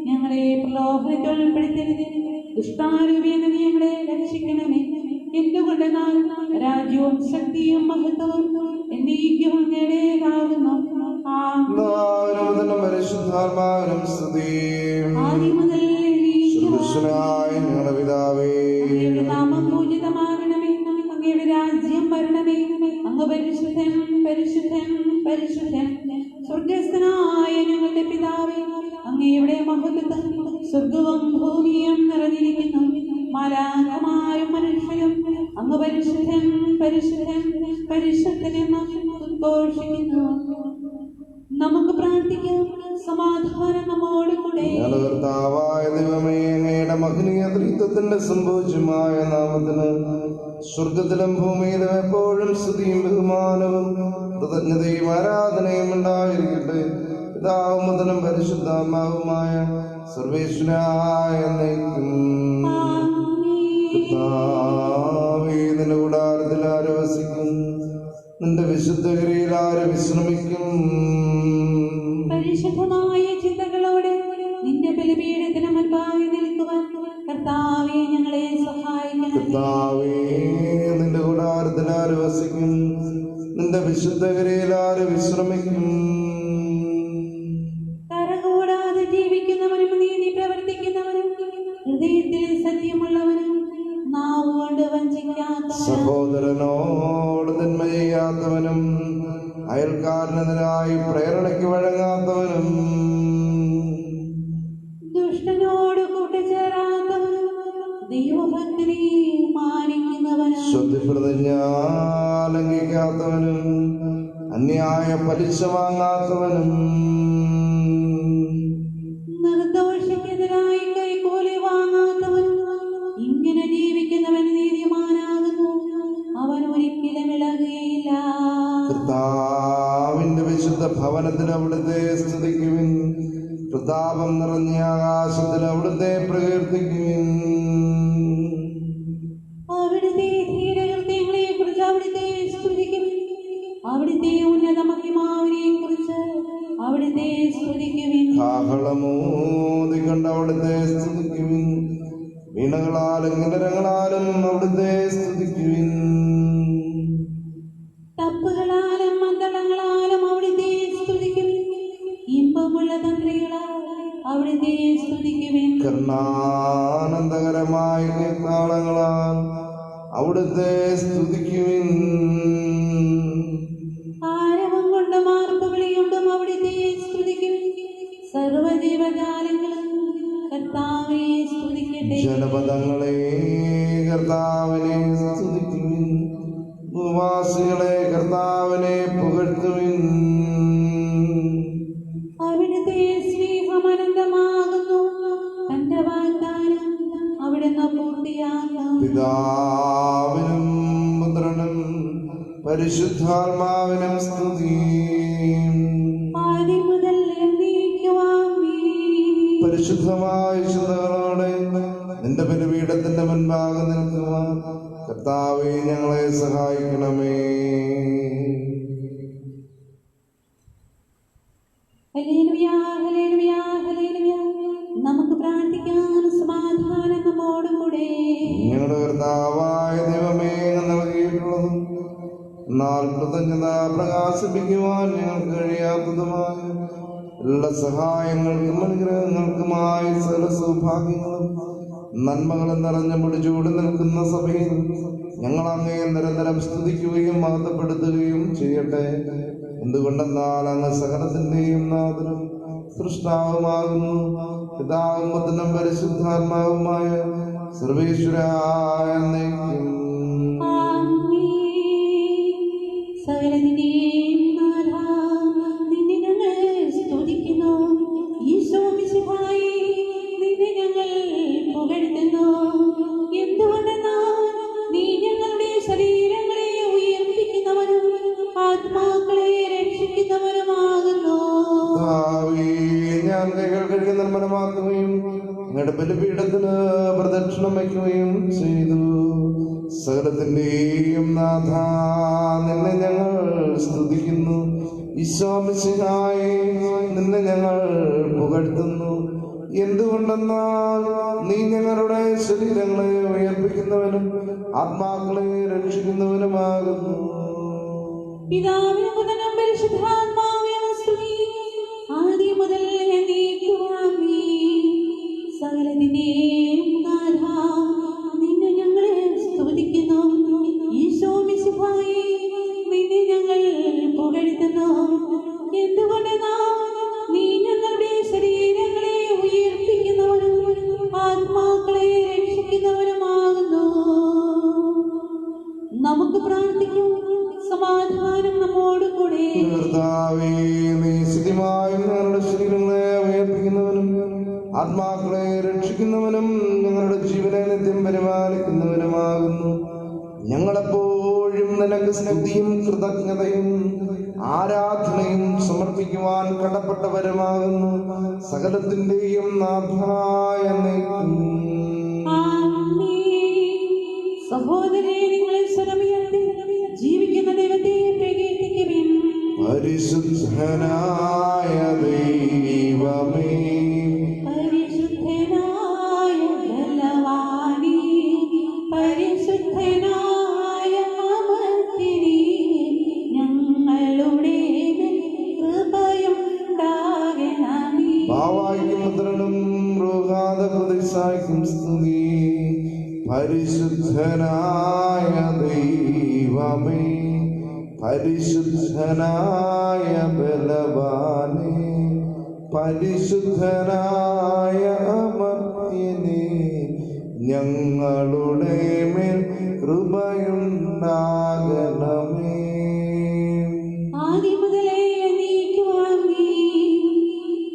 ഞങ്ങളെ പ്രലോഭനത്തിൽ ഉൾപ്പെടുത്തരുത്. ദുഷ്ടാരൂപേണ ഞങ്ങളെ രക്ഷിക്കണമേ. എന്തുകൊണ്ടെന്നാൽ രാജ്യവും ശക്തിയും മഹത്വവും എന്നേക്കും അങ്ങയുടേതാകുന്നു. പരിശുദ്ധാത്മാവിനും സ്തുതി. ആദ്യം മുതൽ സ്വർഗ്ഗസ്ഥനായ ഞങ്ങളുടെ പിതാവേ, അങ്ങയുടെ നാമം പൂജിതമാകണമേ. അങ്ങയുടെ രാജ്യം വരണമേ. അങ്ങ് പരിശുദ്ധൻ പരിശുദ്ധൻ പരിശുദ്ധൻ. സ്വർഗ്ഗസ്ഥനായ ഞങ്ങളുടെ പിതാവേ, അങ്ങയുടെ മഹത്വത്താൽ സ്വർഗ്ഗവും ഭൂമിയും നിറഞ്ഞിരിക്കുന്നു. മാലാഖമാരും മനുഷ്യരും അങ്ങ് പരിശുദ്ധൻ പരിശുദ്ധൻ പരിശുദ്ധൻ എന്ന് ഉദ്ഘോഷിക്കുന്നു. നമുക്ക് പ്രാർത്ഥിക്കാം. സമാധാനം നമ്മോട് കൂടെ. ഞങ്ങളുടെ കർത്താവായ ദൈവമേ, അങ്ങയുടെ മഹനീയ ത്രിത്വത്തിന്റെ സംഭൂജ്യമായ നാമത്തിന് സ്വർഗത്തിലും ഭൂമിയിലും എപ്പോഴും സ്തുതിയും ബഹുമാനവും കൃതജ്ഞതയും ആരാധനയും ഉണ്ടായിരിക്കട്ടെ. പിതാവും മുതലും പരിശുദ്ധാത്മാവുമായ സർവേശ്വരായ എന്നേക്കും. കർത്താവേ, നിന്റെ കൂടാരത്തിൽ ആര് വസിക്കും? നിന്റെ വിശുദ്ധഗിരിയിൽ ആര് വിശ്രമിക്കും? പരിശുദ്ധമായ ചിന്തകളോടെ നിന്റെ ബലിപീഠത്തിന് മുൻപാകെ നിൽക്കുവാൻ കർത്താവേ ഞങ്ങളെ സഹായിക്കണം. കർത്താവേ, നിന്റെ കൂടാരത്തിൽ ആര് വസിക്കും? നിന്റെ വിശുദ്ധഗിരിയിൽ ആര് വിശ്രമിക്കും? കരകൂടാതെ ജീവിക്കുന്നവനും നീതി പ്രവർത്തിക്കുന്നവനും ഹൃദയത്തിൽ സത്യമുള്ളവനും നാവുകൊണ്ട് വഞ്ചിക്കാത്തവനും സഹോദരനോട് നന്മ ചെയ്യാത്തവനും അയൽക്കാരനെതിരായി പ്രേരണയ്ക്ക് വഴങ്ങാത്തവനും ദുഷ്ടനോട് കൂട്ടുചേരാത്തവനും ദൈവഭക്തനെ മാനിക്കുന്നവനും ശുദ്ധിപ്രതിജ്ഞ ലംഘിക്കാത്തവനും അന്യായ പലിശ വാങ്ങാത്തവനും നിർദോഷിക്കെതിരായി കൈക്കൂലി വാങ്ങാത്തവനും ഇങ്ങനെ ജീവിക്കുന്നവൻ നീതിമാനാകുന്നു. അവൻ ഒരിക്കലും ഇളകുകയില്ല. കർത്താവിന്റെ വിശുദ്ധ ഭവനത്തിൽ അവിടുത്തെ സ്തുതിക്കുവിൻ. പ്രതാപം നിറഞ്ഞ ആകാശത്തിൽ അവിടുത്തെ പ്രകീർത്തിക്കുവിൻ. അവിടുത്തെ ധീരകൃത്യങ്ങളെ കുറിച്ച് അവിടുത്തെ സ്തുതിക്കുവിൻ. അവിടുത്തെ ഉന്നത മഹിമാവിനെ കുറിച്ച് അവിടുത്തെ സ്തുതിക്കുവിൻ. കാഹളമോദിക്കൊണ്ട് അവിടുത്തെ സ്തുതിക്കുവിൻ. വീണകളാലും കിന്നരങ്ങളാലും അവിടുത്തെ സ്തുതിക്കുവിൻ. തപ്പുകളാലും മന്ദളങ്ങളാലും അവിടുത്തെ സ്തുതിക്കുവിൻ. ഇമ്പമുള്ള തന്ത്രികളാൽ അവിടുത്തെ സ്തുതിക്കുവിൻ. കർണാനന്ദകരമായ കീർത്താളങ്ങളാൽ അവിടുത്തെ സ്തുതിക്കുവിൻ. ആരവം കൊണ്ടും ആർപ്പുവിളികൊണ്ടും അവിടുത്തെ സ്തുതിക്കുവിൻ. സർവ്വജീവജാലങ്ങളും കർത്താവെ സ്തുതിക്കട്ടെ. ജനപദങ്ങളെ കർത്താവിനെ സ്തുതിക്കുവിൻ. ഭൂവാസികളെ കർത്താവിനെ പുകഴ്ത്തുവിൻ. അവിടുത്തെ സ്നേഹം അനന്തമാകുന്നു. തന്റെ വാഗ്ദാനം അവിടുന്ന് പൂർത്തിയാക്കും. പിതാവിനും പുത്രനും പരിശുദ്ധാത്മാവിനും സ്തുതി. ആദ്യം മുതൽ എന്നേക്കും ആമേൻ. പരിശുദ്ധമായ ചിന്തകളോടെ നിന്റെ ബലിപീഠത്തിന്റെ മുൻപാകെ നിൽക്കുവാൻ കർത്താവേ ഞങ്ങളെ സഹായിക്കണമേ. ഹല്ലേലൂയ, ഹല്ലേലൂയ, ഹല്ലേലൂയ. നമുക്ക് പ്രാർത്ഥിക്കാം. സമാധാനം നമ്മോട് കൂടെ. ഞങ്ങളുടെ കർത്താവായ ദൈവമേ, നൽകിയിട്ടുള്ളതും എന്നാൽ കൃതജ്ഞത പ്രകാശിപ്പിക്കുവാൻ ഞങ്ങൾക്ക് കഴിയാത്തതുമായ എല്ലാ സഹായങ്ങൾക്കും അനുഗ്രഹങ്ങൾക്കുമായി സകല സൗഭാഗ്യങ്ങളും നന്മകളും നിറഞ്ഞ പിടിച്ചൂടി നിൽക്കുന്ന സഭയിൽ ഞങ്ങൾ അങ്ങേ നിരന്തരം സ്തുതിക്കുകയും മഹത്വപ്പെടുത്തുകയും ചെയ്യട്ടെ. എന്തുകൊണ്ടെന്നാൽ അങ്ങ് സകലത്തിന്റെയും നാഥനും സൃഷ്ടാവുമാകുന്നു. പിതാവും പുത്രനും പരിശുദ്ധാത്മാവുമായ സർവേശ്വരായ എന്നേക്കും. സകലത്തിന്റെയും നാഥാ, നിന്നെ ഞങ്ങൾ സ്തുതിക്കുന്നു. ഈശോ മിശിഹായേ, നിന്നെ ഞങ്ങൾ പുകഴ്ത്തുന്നു. എന്തുകൊണ്ടെന്നാൽ നീ ഞങ്ങളുടെ ശരീരങ്ങളെ ഉയർപ്പിക്കുന്നവരും ആത്മാക്കളെ രക്ഷിക്കുന്നവരുമാകുന്നു. ഞാൻ കൈകൾ കഴുകി നിർമ്മലമാക്കുകയും അങ്ങയുടെ ബലിപീഠത്തിന് പ്രദക്ഷിണം വയ്ക്കുകയും ചെയ്തു. സകലത്തിന്റെയും നാഥ, നിന്നെ ഞങ്ങൾ സ്തുതിക്കുന്നു. ഈശോ മിശിഹായേ, നിന്നെ ഞങ്ങൾ പുകഴ്ത്തുന്നു. എന്തുകൊണ്ടെന്നാൽ നീ ഞങ്ങളുടെ ശരീരങ്ങളെ ഉയർപ്പിക്കുന്നവനും ആത്മാക്കളെ രക്ഷിക്കുന്നവനുമാകുന്നു. പിതാവിനും പുത്രനും പരിശുദ്ധാത്മാവിനും സ്തുതി, ആദ്യം മുതൽ എന്നേക്കും ആമേൻ. സകലത്തിന്റെയും നാഥാ, നിന്നെ ഞങ്ങൾ സ്തുതിക്കുന്നു. ഈശോ മിശിഹായേ, നിന്നെ ഞങ്ങൾ പുകഴ്ത്തുന്നു. എന്തുകൊണ്ടെന്നാൽ നീ ഞങ്ങളുടെ ശരീരങ്ങളെ ഉയർപ്പിക്കുന്നവരും ആത്മാക്കളെ രക്ഷിക്കുന്നവരുമാകുന്നു. നമുക്ക് പ്രാർത്ഥിക്കാം. സമാധാനം നമ്മോട് കൂടെ. കർത്താവേ, നീ സ്ഥിതിമായും ഞങ്ങളുടെ ശരീരങ്ങളെ ഉയർപ്പിക്കുന്നവനും ആത്മാക്കളെ രക്ഷിക്കുന്നവനും ഞങ്ങളുടെ ജീവനെ നിത്യം പരിപാലിക്കുന്നവനുമാകുന്നു. ഞങ്ങളെപ്പോഴും നിനക്ക് സ്തുതിയും കൃതജ്ഞതയും ആരാധനയും സമർപ്പിക്കുവാൻ കടപ്പെട്ടവരുമാകുന്നു. സകലത്തിന്റെയും നാഥായ എന്നേക്കും. സഹോദരേ, നിങ്ങളെ സ്വരമുയർത്തി ജീവിക്കുന്ന ദൈവത്തെ പ്രകീർത്തിക്കുവിൻ. പരിശുദ്ധനായ ദൈവമേ, പരിശുദ്ധനായ ബലവാനേ, പരിശുദ്ധനായ അമർത്തിനേ, ഞങ്ങളുടെ കൃപയുണ്ടാകണമേ. ബാവായ്ക്കും പുത്രനും റൂഹാദ ഖുദീസായ്ക്കും സ്തുതി. പരിശുദ്ധനായ ദൈവമേ, പരിശുദ്ധനായ ബലവാനേ, പരിശുദ്ധനായ അമർത്യനേ, ഞങ്ങളുടെ മേൽ കൃപയുണ്ടാകണമേ. ആദ്യം മുതലേ എന്നേക്കും ആമേൻ.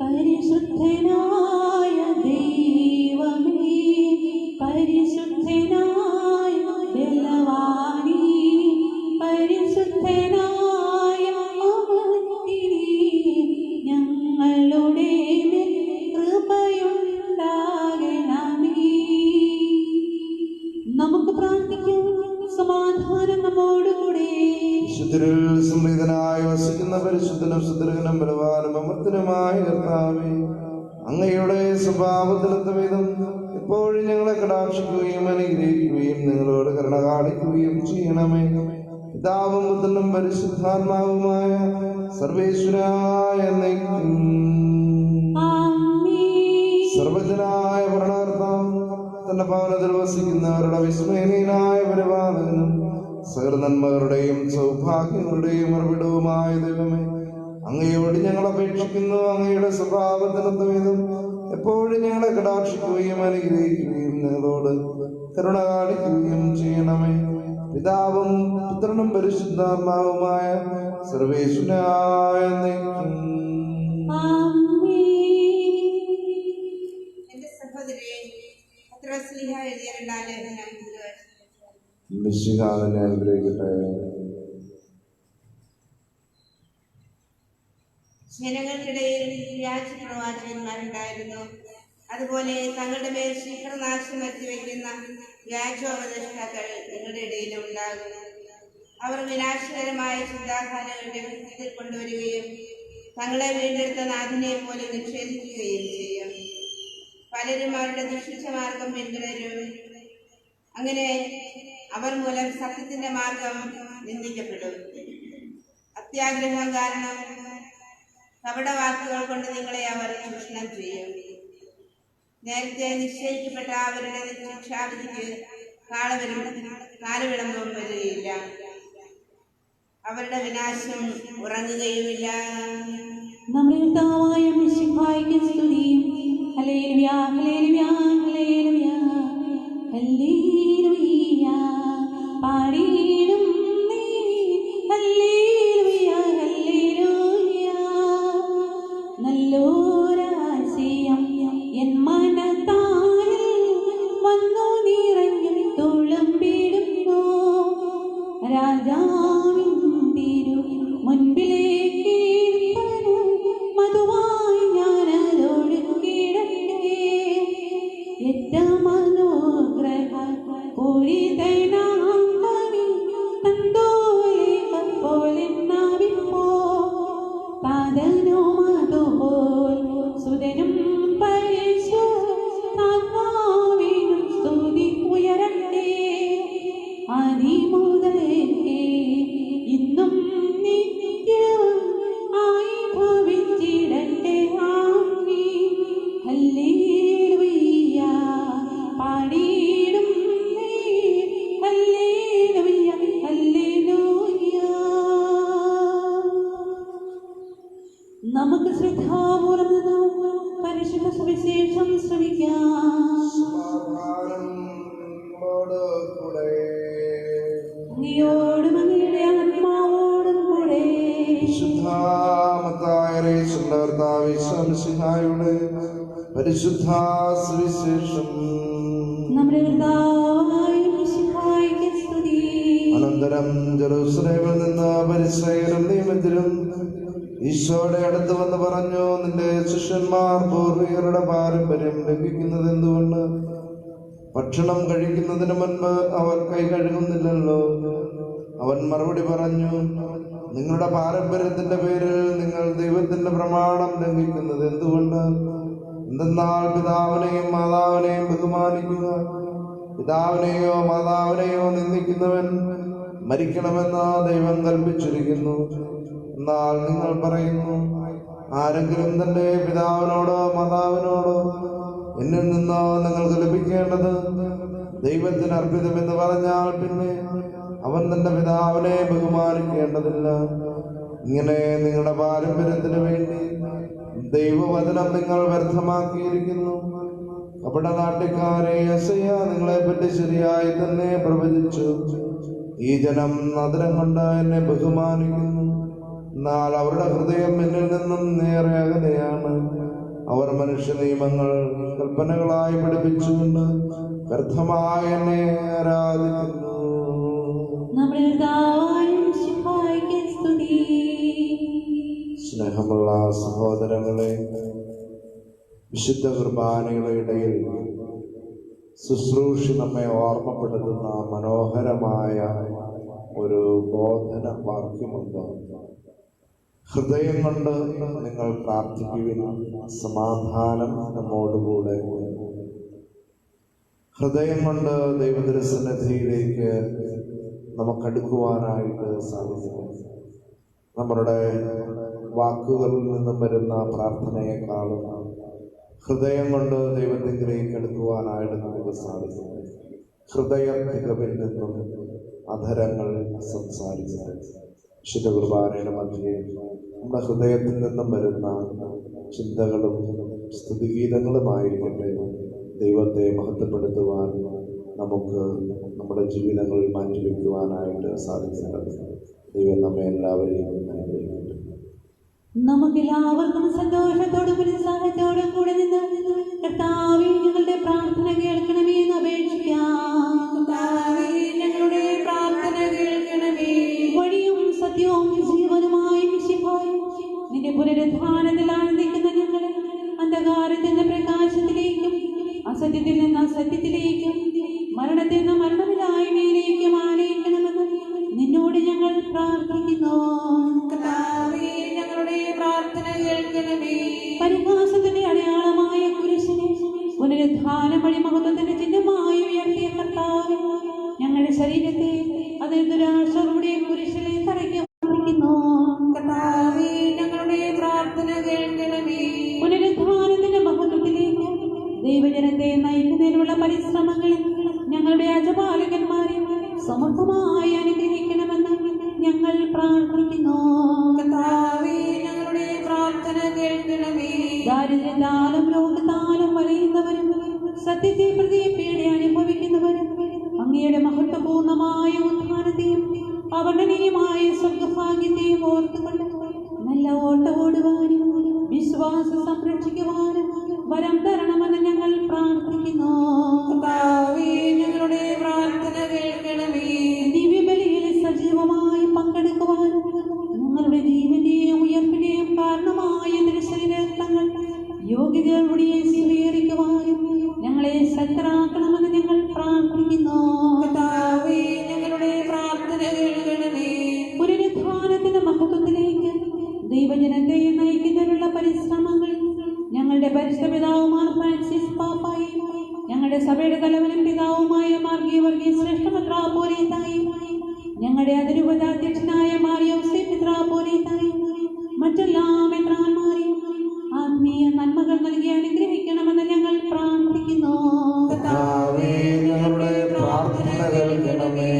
പരിശുദ്ധനായ ദൈവമേ, പരിശുദ്ധനായ ബലവാനേ, പരിശുദ്ധനായ അമർത്യനേ, ഞങ്ങളുടെ മേൽ കൃപയുണ്ടാകണമേ. നമുക്ക് പ്രാർത്ഥിക്കാം. സമാധാനം നമ്മോട് കൂടെ. വിശുദ്ധരിൽ സംപ്രീതനായി വസിക്കുന്ന പരിശുദ്ധനും സുദൃഢനും ബലവാനും അമർത്തനുമായ കർത്താവേ, അങ്ങയുടെ സ്വഭാവത്തിനൊത്ത വിധം എപ്പോഴും ഞങ്ങളെ കടാക്ഷിക്കുകയും അനുഗ്രഹിക്കുകയും നിങ്ങളോട് കരുണ കാണിക്കുകയും ചെയ്യണമേ. പിതാവും പുത്രനും പരിശുദ്ധാത്മാവുമായ സർവേശ്വരായ എന്നേക്കും. സർവ്വജനായ ഭരണകർത്താവ് തന്റെ ഭവനത്തിൽ വസിക്കുന്നവരുടെ വിസ്മയനീയനായ പരിപാലകനും സകല നന്മകളുടെയും സൗഭാഗ്യങ്ങളുടെയും ഉറവിടവുമായ ദൈവമേ, അങ്ങയോട് ഞങ്ങൾ അപേക്ഷിക്കുന്നു. അങ്ങയുടെ സ്വഭാവത്തിനൊത്ത വിധം എപ്പോഴും ഞങ്ങളെ കടാക്ഷിക്കുകയും അനുഗ്രഹിക്കുകയും നിങ്ങളോട് കരുണ കാണിക്കുകയും ചെയ്യണമേ. പിതാവും പുത്രനും പരിശുദ്ധാത്മാവുമായ സർവേശ്വരായ എന്നേക്കും. എന്റെ സഹോദരേ, പത്രോസ്ലീഹ എഴുതിയ രണ്ടാം ലേഖനം മിശിഹായെ അനുഗ്രഹിക്കട്ടെ. ജനങ്ങൾക്കിടയിൽ വ്യാജ പ്രവാചകന്മാരുണ്ടായിരുന്നു. അതുപോലെ തങ്ങളുടെ മേൽ ശീഘ്രനാശം വരുത്തിവെക്കുന്ന വ്യാജോപദേഷ്ടാക്കൾ നിങ്ങളുടെ ഇടയിലും ഉണ്ടാകും. അവർ വിനാശകരമായ ചിന്താധാരകളുടെ ഇതിൽ കൊണ്ടുവരികയും തങ്ങളെ വീണ്ടെടുത്ത നാഥനെ പോലെ നിഷേധിക്കുകയും ചെയ്യും. പലരും അവരുടെ ദുഷിച്ച മാർഗം പിന്തുടരും. അങ്ങനെ അവർ മൂലം സത്യത്തിന്റെ മാർഗം നിന്ദിക്കപ്പെടും. അത്യാഗ്രഹം കാരണം കപടവാക്കുകൾ കൊണ്ട് നിങ്ങളെ അവർ ചൂഷണം ചെയ്യും. നേരത്തെ നിശ്ചയിക്കപ്പെട്ട അവരുടെ ശിക്ഷാവിധിക്ക് കാലവിളമ്പം വരികയില്ല. അവരുടെ വിനാശം ഉറങ്ങുകയുമില്ല. നമ്മുടെ കർത്താവായ മിശിഹായ്ക്ക് സ്തുതി. ഹല്ലേലൂയ, ഹല്ലേലൂയ, ഹല്ലേലൂയ, ഹല്ലേലൂയ. പാടിയിടും നീ ഹല്ലേലൂയ, ഹല്ലേലൂയ. നല്ലോരാശയം എൻ മനത്താരിൽ വന്നു നിറഞ്ഞു തുളുമ്പിടുന്നു. രാജാവിൻ തിരു മുൻപിലേക്ക് മധുവായി ഞാനതൊഴുക്കിടട്ടെ. ഏറ്റവും മനോഗ്രഹ പൂരിതനാം കവി തന്തോലെപ്പോലെന്നാവിപ്പോ പാദനും അതുപോൽ സുതനും പരിശുദ്ധാത്മാവിനും സ്തുതി ഉയരട്ടെ. ആദിമുതലേ ഇന്നും നിത്യവും ആയി ഭവിച്ചിടട്ടെ. ആമീൻ. ഹല്ലേലൂയ. പാടിയിടും നീ ഹല്ലേലൂയ, ഹല്ലേലൂയ. നമുക്ക് ശ്രദ്ധാപൂർവം പരിശുദ്ധ സുവിശേഷം ശ്രമിക്കാം. സമാധാനം നിങ്ങളോടുകൂടെ. അങ്ങയോടും അങ്ങയുടെ ആത്മാവോടും കൂടെ. പരിശുദ്ധ സുവിശേഷം. നമ്മുടെ കർത്താവായ മിശിഹായ്ക്ക് സ്തുതി. അനന്തരം ജെറൂസലേമിൽ നിന്ന് പരിസയരും നിയമത്തിലും ഈശോയുടെ അടുത്ത് വന്ന് പറഞ്ഞു, നിന്റെ ശിഷ്യന്മാർ പൂർവികരുടെ പാരമ്പര്യം ലംഘിക്കുന്നത് എന്തുകൊണ്ട്? ഭക്ഷണം കഴിക്കുന്നതിന് മുൻപ് അവർ കൈ കഴുകുന്നില്ലല്ലോ. അവൻ മറുപടി പറഞ്ഞു, നിങ്ങളുടെ പാരമ്പര്യത്തിന്റെ പേരിൽ നിങ്ങൾ ദൈവത്തിന്റെ പ്രമാണം ലംഘിക്കുന്നത് എന്തുകൊണ്ട്? എന്തെന്നാൽ പിതാവിനെയും മാതാവിനെയും ബഹുമാനിക്കുക, പിതാവിനെയോ മാതാവിനെയോ നിന്ദിക്കുന്നവൻ മരിക്കണമെന്ന് ദൈവം കൽപ്പിച്ചിരിക്കുന്നു. എന്നാൽ നിങ്ങൾ പറയുന്നു, ആരെങ്കിലും തന്റെ പിതാവിനോടോ മാതാവിനോടോ എന്നിൽ നിന്നോ നിങ്ങൾക്ക് ലഭിക്കേണ്ടത് ദൈവത്തിന് അർപ്പിതമെന്ന് പറഞ്ഞാൽ പിന്നെ അവൻ തന്റെ പിതാവിനെ ബഹുമാനിക്കേണ്ടതില്ല. ഇങ്ങനെ നിങ്ങളുടെ പാരമ്പര്യത്തിന് വേണ്ടി ദൈവവചനം നിങ്ങൾ വ്യർത്ഥമാക്കിയിരിക്കുന്നു. അവിടെ നാട്ടുകാരെ യെശയ്യാ നിങ്ങളെ പറ്റി ശരിയായി തന്നെ പ്രവചിച്ചു. ഈ ജനം നദരം കൊണ്ട് എന്നെ ബഹുമാനിക്കുന്നു, എന്നാൽ അവരുടെ ഹൃദയം എന്നിൽ നിന്നും നേരെ അകലെയാണ്. അവർ മനുഷ്യ നിയമങ്ങൾ കൽപ്പനകളായി പഠിപ്പിച്ചുകൊണ്ട് വ്യർത്ഥമായി എന്നെ ആരാധിക്കുന്നു. സ്നേഹമുള്ള സഹോദരങ്ങളെ, വിശുദ്ധ കുർബാനയുടെ ഇടയിൽ ശുശ്രൂഷി നമ്മെ ഓർമ്മപ്പെടുത്തുന്ന മനോഹരമായ ഒരു ബോധന വാക്യമുണ്ട്. ഹൃദയം കൊണ്ട് നിങ്ങൾ പ്രാർത്ഥിക്കുവിൻ, സമാധാനം നമ്മോടുകൂടെ. ഹൃദയം കൊണ്ട് ദൈവദർശനത്തിലേക്ക് നമുക്കടുക്കുവാനായിട്ട് സാധിക്കും. നമ്മളുടെ വാക്കുകളിൽ നിന്നും വരുന്ന പ്രാർത്ഥനയെക്കാളും ഹൃദയം കൊണ്ട് ദൈവത്തിലേക്ക് അടുക്കുവാനായിട്ട് നമുക്ക് സാധിക്കും. ഹൃദയം തികവിൽ നിന്നും അധരങ്ങൾ സംസാരിക്കുന്നത്. വിശുദ്ധ കുർബാനയുടെ മധ്യേ നമ്മുടെ ഹൃദയത്തിൽ നിന്നും വരുന്ന ചിന്തകളും സ്തുതിഗീതങ്ങളുമായിരിക്കട്ടെ ദൈവത്തെ മഹത്വപ്പെടുത്തുവാൻ നമുക്ക് നമ്മുടെ ജീവിതങ്ങളിൽ മാറ്റിവെക്കുവാനായിട്ട് സാധിക്കേണ്ടത്. ദൈവം നമ്മെ എല്ലാവരെയും അനുഗ്രഹിക്കട്ടെ. നമുക്കെല്ലാവർക്കും സന്തോഷത്തോടും ഉത്സാഹത്തോടും കൂടെ നിന്ന് കർത്താവേ ഞങ്ങളുടെ പ്രാർത്ഥന കേൾക്കണമേ എന്ന് അപേക്ഷിക്കാം. ഞങ്ങളുടെ പ്രാർത്ഥന കേൾക്കണമേ. വഴിയും സത്യവും ജീവനുമായി മിശിഹായേ, നിന്റെ പുനരുദ്ധാനത്തിൽ ആനന്ദിക്കുന്ന ഞങ്ങളെ അന്ധകാരത്തിൽ നിന്ന് പ്രകാശത്തിലേക്കും അസത്യത്തിൽ നിന്ന് അസത്യത്തിലേക്കും മരണത്തിൽ നിന്ന് മരണമില്ലായ്മയിലേക്കും ആനയിക്കണമെന്ന് നിന്നോട് ഞങ്ങൾ പ്രാർത്ഥിക്കുന്നു. ഞങ്ങളുടെ പ്രാർത്ഥന കേൾക്കണമേ. പരിഹാസത്തിന്റെ അടയാളമായ കുരിശിനെ പുനരുദ്ധാനം വഴി മഹത്വത്തിന്റെ ചിഹ്നമായി ഉയർത്തിയ കർത്താവേ, ഞങ്ങളുടെ ശരീരത്തെ അത് ദുരാശകളുടെ കുരിശിലെ തറയ്ക്ക് പ്രാർത്ഥിക്കുന്നു. ഞങ്ങളുടെ പ്രാർത്ഥന കേൾക്കണമേ. പുനരുദ്ധാനത്തിന്റെ മഹത്വത്തിലേക്ക് ദൈവജനത്തെ നയിക്കുന്നതിനുള്ള പരിശ്രമങ്ങളിൽ ഞങ്ങൾ ഞങ്ങളുടെ അജപാലകന്മാരെ സമർത്ഥമായി അനുഗ്രഹിക്കണമെന്ന് ഞങ്ങൾ പ്രാർത്ഥിക്കുന്നു. കർത്താവേ, ഞങ്ങളുടെ പ്രാർത്ഥന കേൾക്കണമേ. ദാരിദ്ര്യത്താലും രോഗത്താലും വലയുന്നവരും സത്യത്തെ പ്രതി പീഡ അനുഭവിക്കുന്നവരും അങ്ങയുടെ മഹത്വപൂർണമായ ഉത്ഥാനത്തെയും അവർണ്ണനീയമായ സ്വർഗഭാഗ്യത്തെയും ഓർത്തുകൊണ്ട് നല്ല ഓട്ടം ഓടുവാനും വിശ്വാസം സംരക്ഷിക്കുവാനും വരം തരണമെന്ന് ഞങ്ങൾ പ്രാർത്ഥിക്കുന്നു. കർത്താവേ, ഞങ്ങളുടെ പ്രാർത്ഥന കേൾക്കണമേ. ദിവ്യബലിയിൽ സജീവമായി പങ്കെടുക്കുവാനും ഞങ്ങളുടെ ജീവന്റെയും ഉയർപ്പിന്റെയും കാരണമായ തിരുശരീരങ്ങൾ യോഗ്യതയോടെ സ്വീകരിക്കുവാനും ഞങ്ങളെ ശക്തരാക്കണമെന്ന് ഞങ്ങൾ പ്രാർത്ഥിക്കുന്നു. കർത്താവേ, ഞങ്ങളുടെ പ്രാർത്ഥന കേൾക്കണമേ. പുനരുത്ഥാനത്തിന്റെ മഹത്വത്തിലേക്ക് ദൈവജനത്തെ നയിക്കുന്നതിനുള്ള പരിശ്രമങ്ങൾ ഞങ്ങളുടെ പരിശുദ്ധ പിതാവുമാർ ഫ്രാൻസിസ് പാപ്പായും ഞങ്ങളുടെ സഭയുടെ തലവനും പിതാവുമായ മാർഗീയ വർഗീയ ശ്രേഷ്ഠ മെത്രാപ്പോലീത്തായും ഞങ്ങളുടെ അതിരൂപതാധ്യക്ഷനായ മാറിയോസേ മെത്രാപ്പോലീത്തായും മറ്റെല്ലാ മെത്രാന്മാരെയും ആത്മീയ നന്മകൾ നൽകി അനുഗ്രഹിക്കണമെന്ന് ഞങ്ങൾ പ്രാർത്ഥിക്കുന്നു. കർത്താവേ, ഞങ്ങളുടെ പ്രാർത്ഥന കേൾക്കണമേ.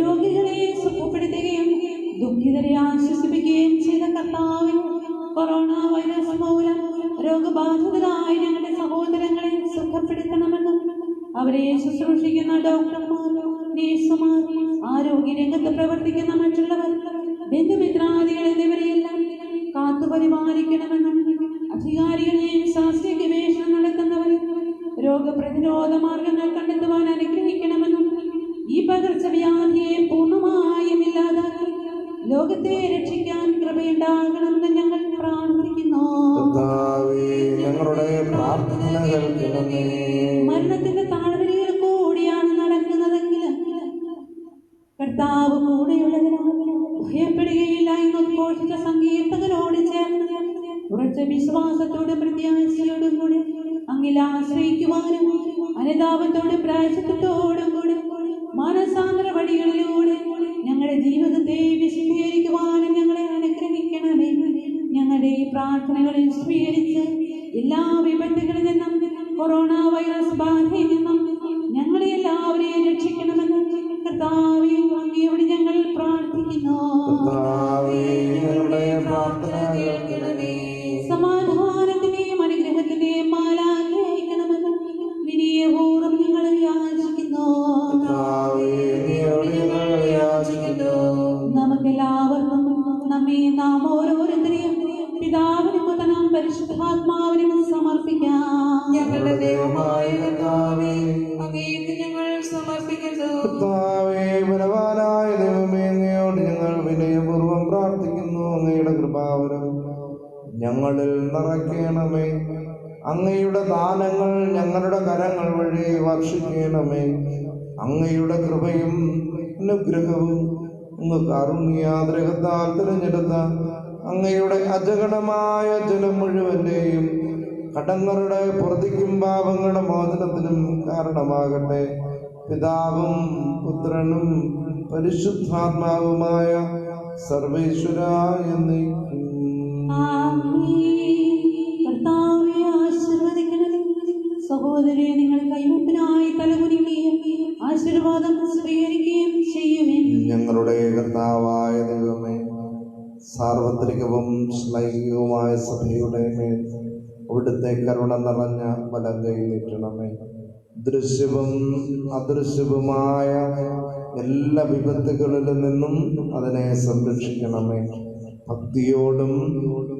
രോഗികളെ സുഖപ്പെടുത്തുകയും ദുഃഖിതരെ ആശ്വസിപ്പിക്കുകയും ചെയ്ത കർത്താവിൻ കൊറോണ വൈറസ് മൂലം രോഗബാധിതരായ ഞങ്ങളുടെ സഹോദരങ്ങളെ സുഖപ്പെടുത്തണമെന്നും അവരെ ശുശ്രൂഷിക്കുന്ന ഡോക്ടർമാർ, നഴ്സുമാർ, ആരോഗ്യ രംഗത്ത് പ്രവർത്തിക്കുന്ന മറ്റുള്ളവർ, ബന്ധുമിത്രാദികൾ എന്നിവരെയെല്ലാം കാത്തുപരിപാലിക്കണമെന്നും അധികാരികളെയും ശാസ്ത്രീയ ഗവേഷണം നടത്തുന്നവരും രോഗപ്രതിരോധ മാർഗങ്ങൾ കണ്ടെത്തുവാൻ അനുഗ്രഹിക്കണമെന്നും ഈ പകർച്ചവ്യാധിയെ പൂർണ്ണമായും ഇല്ലാതാക്കി ലോകത്തെ രക്ഷിക്കാൻ കൃപയുണ്ടാകണമെന്ന് ഞങ്ങൾ പ്രാർത്ഥിക്കുന്നു. കർത്താവേ, ഞങ്ങളുടെ പ്രാർത്ഥന കേൾക്കണമേ. മരണത്തിന്റെ താഴ്വരയിൽ കൂടിയാണ് നടക്കുന്നതെങ്കിലും കർത്താവ് കൂടെയുള്ളതിനാൽ ഭയപ്പെടുകയില്ല എന്ന് ഉദ്ഘോഷിച്ച സങ്കീർത്തകരോട് ചേർന്ന് ഉറച്ച വിശ്വാസത്തോടും പ്രത്യാശയോടും കൂടി അങ്ങിൽ ആശ്രയിക്കുവാനും അനുതാപത്തോടും പ്രായശ്ചിത്തത്തോടും കൂടി മാനസാന്തര വഴികളിലൂടെ ഞങ്ങളുടെ ജീവിതത്തെ വിശദീകരിക്കുവാനും ഞങ്ങളെ അനുഗ്രഹിക്കണമേ. ഞങ്ങളുടെ ഈ പ്രാർത്ഥനകളിൽ സ്വീകരിച്ച് എല്ലാ വിപത്തുകളിൽ നിന്നും കൊറോണ വൈറസ് ബാധയിൽ നിന്നും ഞങ്ങളെ എല്ലാവരെയും രക്ഷിക്കണമെന്ന് കർത്താവേ അങ്ങയോട് ഞങ്ങൾ പ്രാർത്ഥിക്കുന്നു. കർത്താവേ, ഞങ്ങളുടെ പ്രാർത്ഥന കേൾക്കണമേ. സമാധാനത്തിന്റെയും അനുഗ്രഹത്തിന്റെയും മാലാഖയെ അയക്കണമെന്ന് വിനയപൂർവ്വം ഞങ്ങൾ യാചിക്കുന്നു. കർത്താവേ, അങ്ങയോട് ഞങ്ങൾ യാചിക്കുന്നു. നമുക്കെല്ലാവർക്കും നാം ഓരോരുത്തരെയും പിതാവിനും പുത്രനും പരിശുദ്ധാത്മാവിനും സമർപ്പിക്കാം. ഞങ്ങളുടെ ദൈവമായ കർത്താവേ, അങ്ങേക്ക് ഞങ്ങൾ സമർപ്പിക്കുന്നു. കർത്താവേ, ബലവാനായ ദൈവമേ, അങ്ങയോട് ഞങ്ങൾ വിനയപൂർവ്വം പ്രാർത്ഥിക്കുന്നു. അങ്ങയുടെ കൃപാവരം ഞങ്ങളിൽ നിറയ്ക്കണമേ. അങ്ങയുടെ ദാനങ്ങൾ ഞങ്ങളുടെ കരങ്ങൾ വഴി വർഷിക്കണമേ. അങ്ങയുടെ കൃപയും അനുഗ്രഹവും അങ്ങ് കാരുണ്യാഗ്രഹത്താൽ തിരഞ്ഞെടുത്ത അങ്ങയുടെ അജഗണമായ ജനം മുഴുവന്റെയും കടങ്ങളുടെ പുറത്തേക്കും പാപങ്ങളുടെ മോചനത്തിനും കാരണമാകട്ടെ. പിതാവും പുത്രനും പരിശുദ്ധാത്മാവുമായ സർവേശ്വരായ എന്നേക്കും. കർത്താവേ ആശീർവദിക്കണമേ. സഹോദരരെ, നിങ്ങൾ കൈവപ്പിനായി തലകുനിക്കുകയും ആശീർവാദം സ്വീകരിക്കുകയും ചെയ്യുമേ. ഞങ്ങളുടെ കർത്താവായ ദൈവമേ, സാർവത്രികവും ശ്ലൈഹികവുമായ സഭയുടെ മേൽ അവിടുത്തെ കരുണ നിറഞ്ഞ വലം കൈ നീട്ടണമേ. ദൃശ്യവും അദൃശ്യവുമായ എല്ലാ വിപത്തുകളിൽ നിന്നും അതിനെ സംരക്ഷിക്കണമേ. ഭക്തിയോടും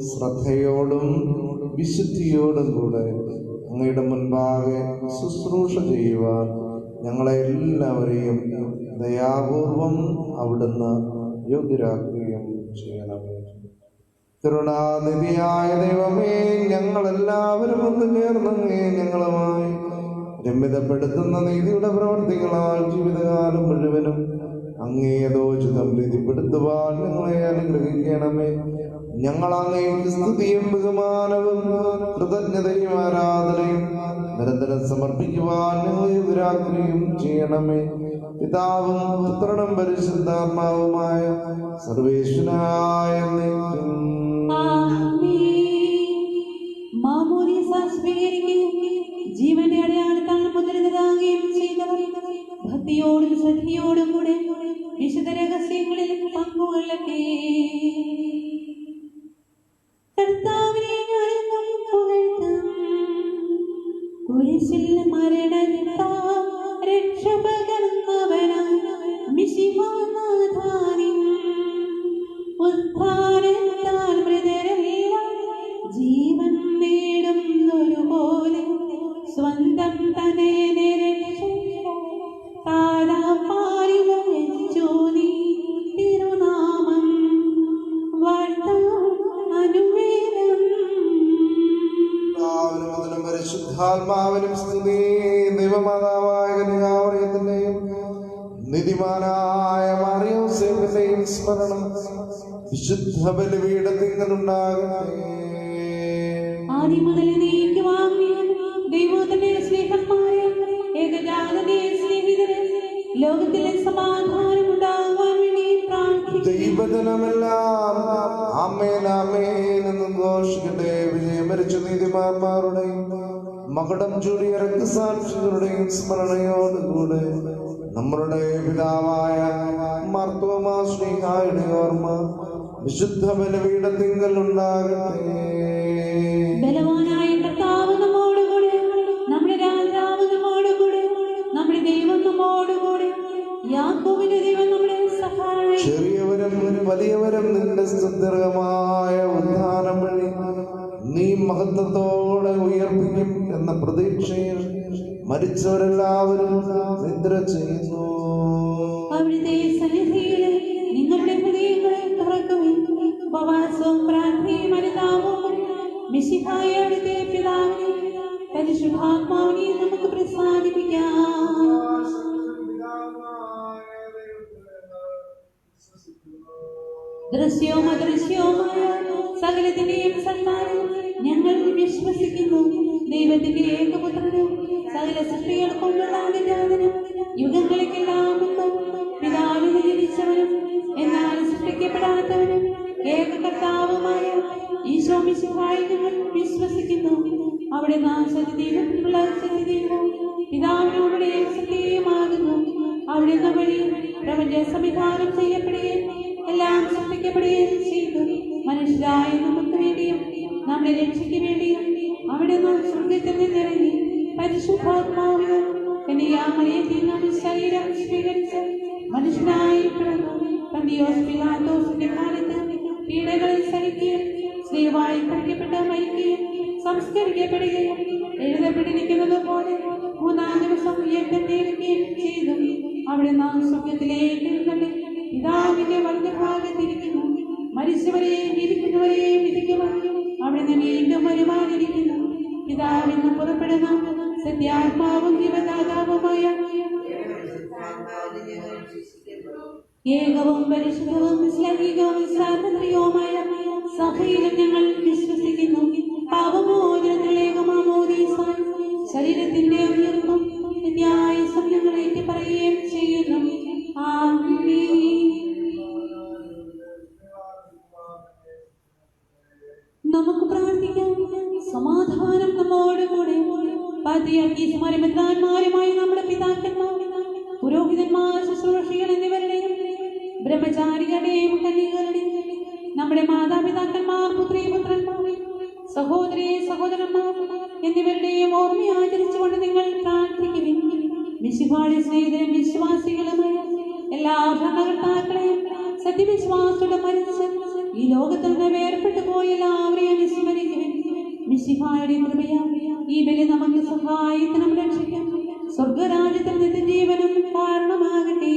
ശ്രദ്ധയോടും വിശുദ്ധിയോടും കൂടെ അങ്ങയുടെ മുൻപാകെ ശുശ്രൂഷ ചെയ്യുവാൻ ഞങ്ങളെ എല്ലാവരെയും ദയാപൂർവം അവിടുന്ന് യോഗ്യരാക്കുകയും ചെയ്യണമേ. കരുണാനിധിയായ ദൈവമേ, ഞങ്ങളെല്ലാവരും ഒന്ന് ചേർന്നങ്ങേ ഞങ്ങളുമായി രമ്യതപ്പെടുത്തുന്ന നീതിയുടെ പ്രവർത്തികളാൽ ജീവിതകാലം മുഴുവനും അങ്ങേയതോചിതം പ്രീതിപ്പെടുത്തുവാൻ ഞങ്ങളെ അനുഗ്രഹിക്കണമേ. ഞങ്ങൾ അങ്ങേക്ക് സ്തുതിയും ബഹുമാനവും കൃതജ്ഞതയും ആരാധനയും നിരന്തരം സമർപ്പിക്കുവാൻ ഞങ്ങളെ യോഗ്യരാക്കുകയും ചെയ്യണമേ. പിതാവും പുത്രനും പരിശുദ്ധാത്മാവുമായ സർവേശ്വരനായ എന്നേക്കും. മാമോദീസ സ്വീകരിക്കുകയും ജീവന്റെ അടയാളത്താൽ മുദ്രിതരാകുകയും ചെയ്തവർ കർത്താവിനെ ഞാൻ പുകഴ്ത്തും. കുരിശിൽ മരണത്താൽ രക്ഷ പകർന്നവനായ മിശിഹാനാഥാനിൻ ഉദ്ധാരത്താൽ മൃതരെല്ലാം ജീവൻ നേടുന്നൊരുപോലെ സ്വന്തം തനയനെ കാലാപാലിച്ചു നീ തിരുനാമം വാഴ്ത്താം അനുവേദം. പിതാവിനും പരിശുദ്ധാത്മാവിനും സ്തുതി. ദൈവമാതാവായ കന്യകാമറിയത്തിന്റെയും നിധിമാനായ മറിയൂസേപ്പിന്റെയും സ്മരണം വിശുദ്ധ ബലിപീഠത്തിങ്കലുണ്ടാകട്ടെ. ആദ്യം മുതൽ നീക്കുവാങ്ങിയ ദൈവത്തിന്റെ സ്നേഹന്മാരെ, ഏകജാതന്റെ സ്നേഹിതരെ, ലോകത്തിലെ സമാധാനം ഉണ്ടാകുവാൻ വേണ്ടി പ്രാർത്ഥിക്കുന്നു. ദൈവജനമെല്ലാം ആമേൻ ആമേൻ എന്ന് ഘോഷിക്കട്ടെ. വിജയം വരിച്ച നീതിമാന്മാരുടെയും മകുടം ചൂടിയ രക്തസാക്ഷികളുടെയും സ്മരണയോടുകൂടെ നമ്മളുടെ പിതാവായ മാർത്തോമാ ശ്ലീഹായുടെ ഓർമ്മ വിശുദ്ധ ബലിപീഠത്തിങ്കൽ ഉണ്ടാകട്ടെ. ബലവാനായ കർത്താവ് നമ്മോടുകൂടെ, നമ്മുടെ രാജാവ് നമ്മോടുകൂടെ, നമ്മുടെ ദൈവം നമ്മോടുകൂടെ, യാക്കോബിന്റെ ദൈവം നമ്മുടെ സഹായം. ചെറിയവരും വലിയവരും നിന്റെ സുദീർഘമായ ഉദ്ധാനം വഴി നീ മഹത്വത്തോടെ ഉയർപ്പിക്കും എന്ന പ്രതീക്ഷയിൽ മരിച്ചവരെല്ലാവരും നിദ്ര ചെയ്യുന്നു. അവിടുത്തെ സന്നിധിയിൽ നിങ്ങളുടെ ഹൃദയങ്ങളെ തുറക്കുവിൻ. ഉപവാസവും പ്രാർത്ഥനയും അനുതാപവും മിശിഹായ അവിടുത്തെ പിതാവിനെ പരിശുദ്ധാത്മാവിനെ നമുക്ക് പ്രസാദിപ്പിക്കാം. ദൃശ്യവും അദൃശ്യവുമായ സകലത്തിന്റെയും സത്താനും ഞങ്ങൾ വിശ്വസിക്കുന്നു. ദൈവത്തിന്റെ ഏകപുത്രനും സകല സൃഷ്ടികൾക്കുള്ള ആദിജാതനും യുഗങ്ങളിലെല്ലാം പിതാവിന് ജനിച്ചവനും എന്നാൽ സൃഷ്ടിക്കപ്പെടാത്തവനും ഏക കർത്താവുമായ ഈശോ മിശിഹായിൽ ഞങ്ങൾ വിശ്വസിക്കുന്നു. അവിടെ നാം സത്യദൈവത്തിനുള്ള സത്യദൈവവും പിതാവിനോടുടെ സത്യമാകുന്നു. അവിടെ നിന്ന് വഴി പ്രപഞ്ച സംവിധാനം ചെയ്യപ്പെടുകയും എല്ലാം സൃഷ്ടിക്കപ്പെടുകയും ചെയ്തു. മനുഷ്യരായ നമുക്ക് വേണ്ടിയും നമ്മുടെ രക്ഷയ്ക്ക് വേണ്ടിയും അവിടെ നാം സ്വർഗ്ഗത്തിൽ നിന്നിറങ്ങി പരിശുദ്ധാത്മാവിനും കന്യകാമറിയത്തിൽ നിന്നും ശരീരം സ്വീകരിച്ച് മനുഷ്യനായി പിറന്നു. പന്തിയോസ് പിലാത്തോസിന്റെ കാലത്ത് പീഡകൾ സഹിക്കുകയും സ്ത്രീവായി കഴിക്കപ്പെട്ട് മരിക്കുകയും സംസ്കരിക്കപ്പെടുകയും എഴുതപ്പെട്ടിരിക്കുന്നത് പോലെ മൂന്നാം ദിവസം ഉയർത്തെഴുന്നേൽക്കുകയും ചെയ്തു. അവിടെ നാം സ്വർഗ്ഗത്തിലേക്ക് എഴുന്നള്ളി പിതാവിന്റെ വലതുഭാഗത്തിരിക്കുന്നു. മരിച്ചവരെയും ഇരിക്കുന്നവരെയും വിധിക്കുവാൻ അവിടെ നിന്ന് വീണ്ടും വരുവാനിരിക്കുന്നു. പിതാവിൽ നിന്ന് പുറപ്പെടുന്ന സത്യാത്മാവും ജീവദാതാവുമായ ഏകവും പരിശുദ്ധവും ശ്ലൈഹികവും സാർവത്രികവുമായ സഭയിലും ഞങ്ങൾ വിശ്വസിക്കുന്നു. പാപമോചനത്തിലേകമാമോദീസ ശരീരത്തിന്റെ ഉയർപ്പും നിത്യായുസ്സും ഞങ്ങൾ ഏറ്റുപറയുകയും ചെയ്യുന്നു. ആമേൻ. നമുക്ക് പ്രാർത്ഥിക്കാം. സമാധാനം നമ്മോടുകൂടെ. പാത്രിയാർക്കീസുമാരും മെത്രാന്മാരുമായി നമ്മുടെ പിതാക്കന്മാർ, പുരോഹിതന്മാർ, ശുശ്രൂഷികൾ എന്നിവരുടെയും ബ്രഹ്മചാരികളുടെയും കന്യകളുടെയും നമ്മുടെ മാതാപിതാക്കന്മാർ, പുത്രീപുത്രന്മാർ, സഹോദരി സഹോദരന്മാർ എന്നിവരുടെയും ഓർമ്മ ആചരിച്ചുകൊണ്ട് നിങ്ങൾ പ്രാർത്ഥിക്കുവിൻ. മിശിഹായുടെ സ്നേഹിതരും വിശ്വാസികളുമായ എല്ലാ ഭരണകർത്താക്കളെയും സത്യവിശ്വാസത്തോടെ മരിച്ച് ഈ ലോകത്തിൽ നിന്ന് വേർപെട്ടു പോയ എല്ലാവരെയും വിസ്മരിക്കുവിൻ. മിശിഹായുടെ കൃപയാൽ ഈ ബലി നമുക്ക് സഹായത്തിനും രക്ഷിക്കാം സ്വർഗരാജ്യത്തിൽ നിത്യ ജീവനും കാരണമാകട്ടെ.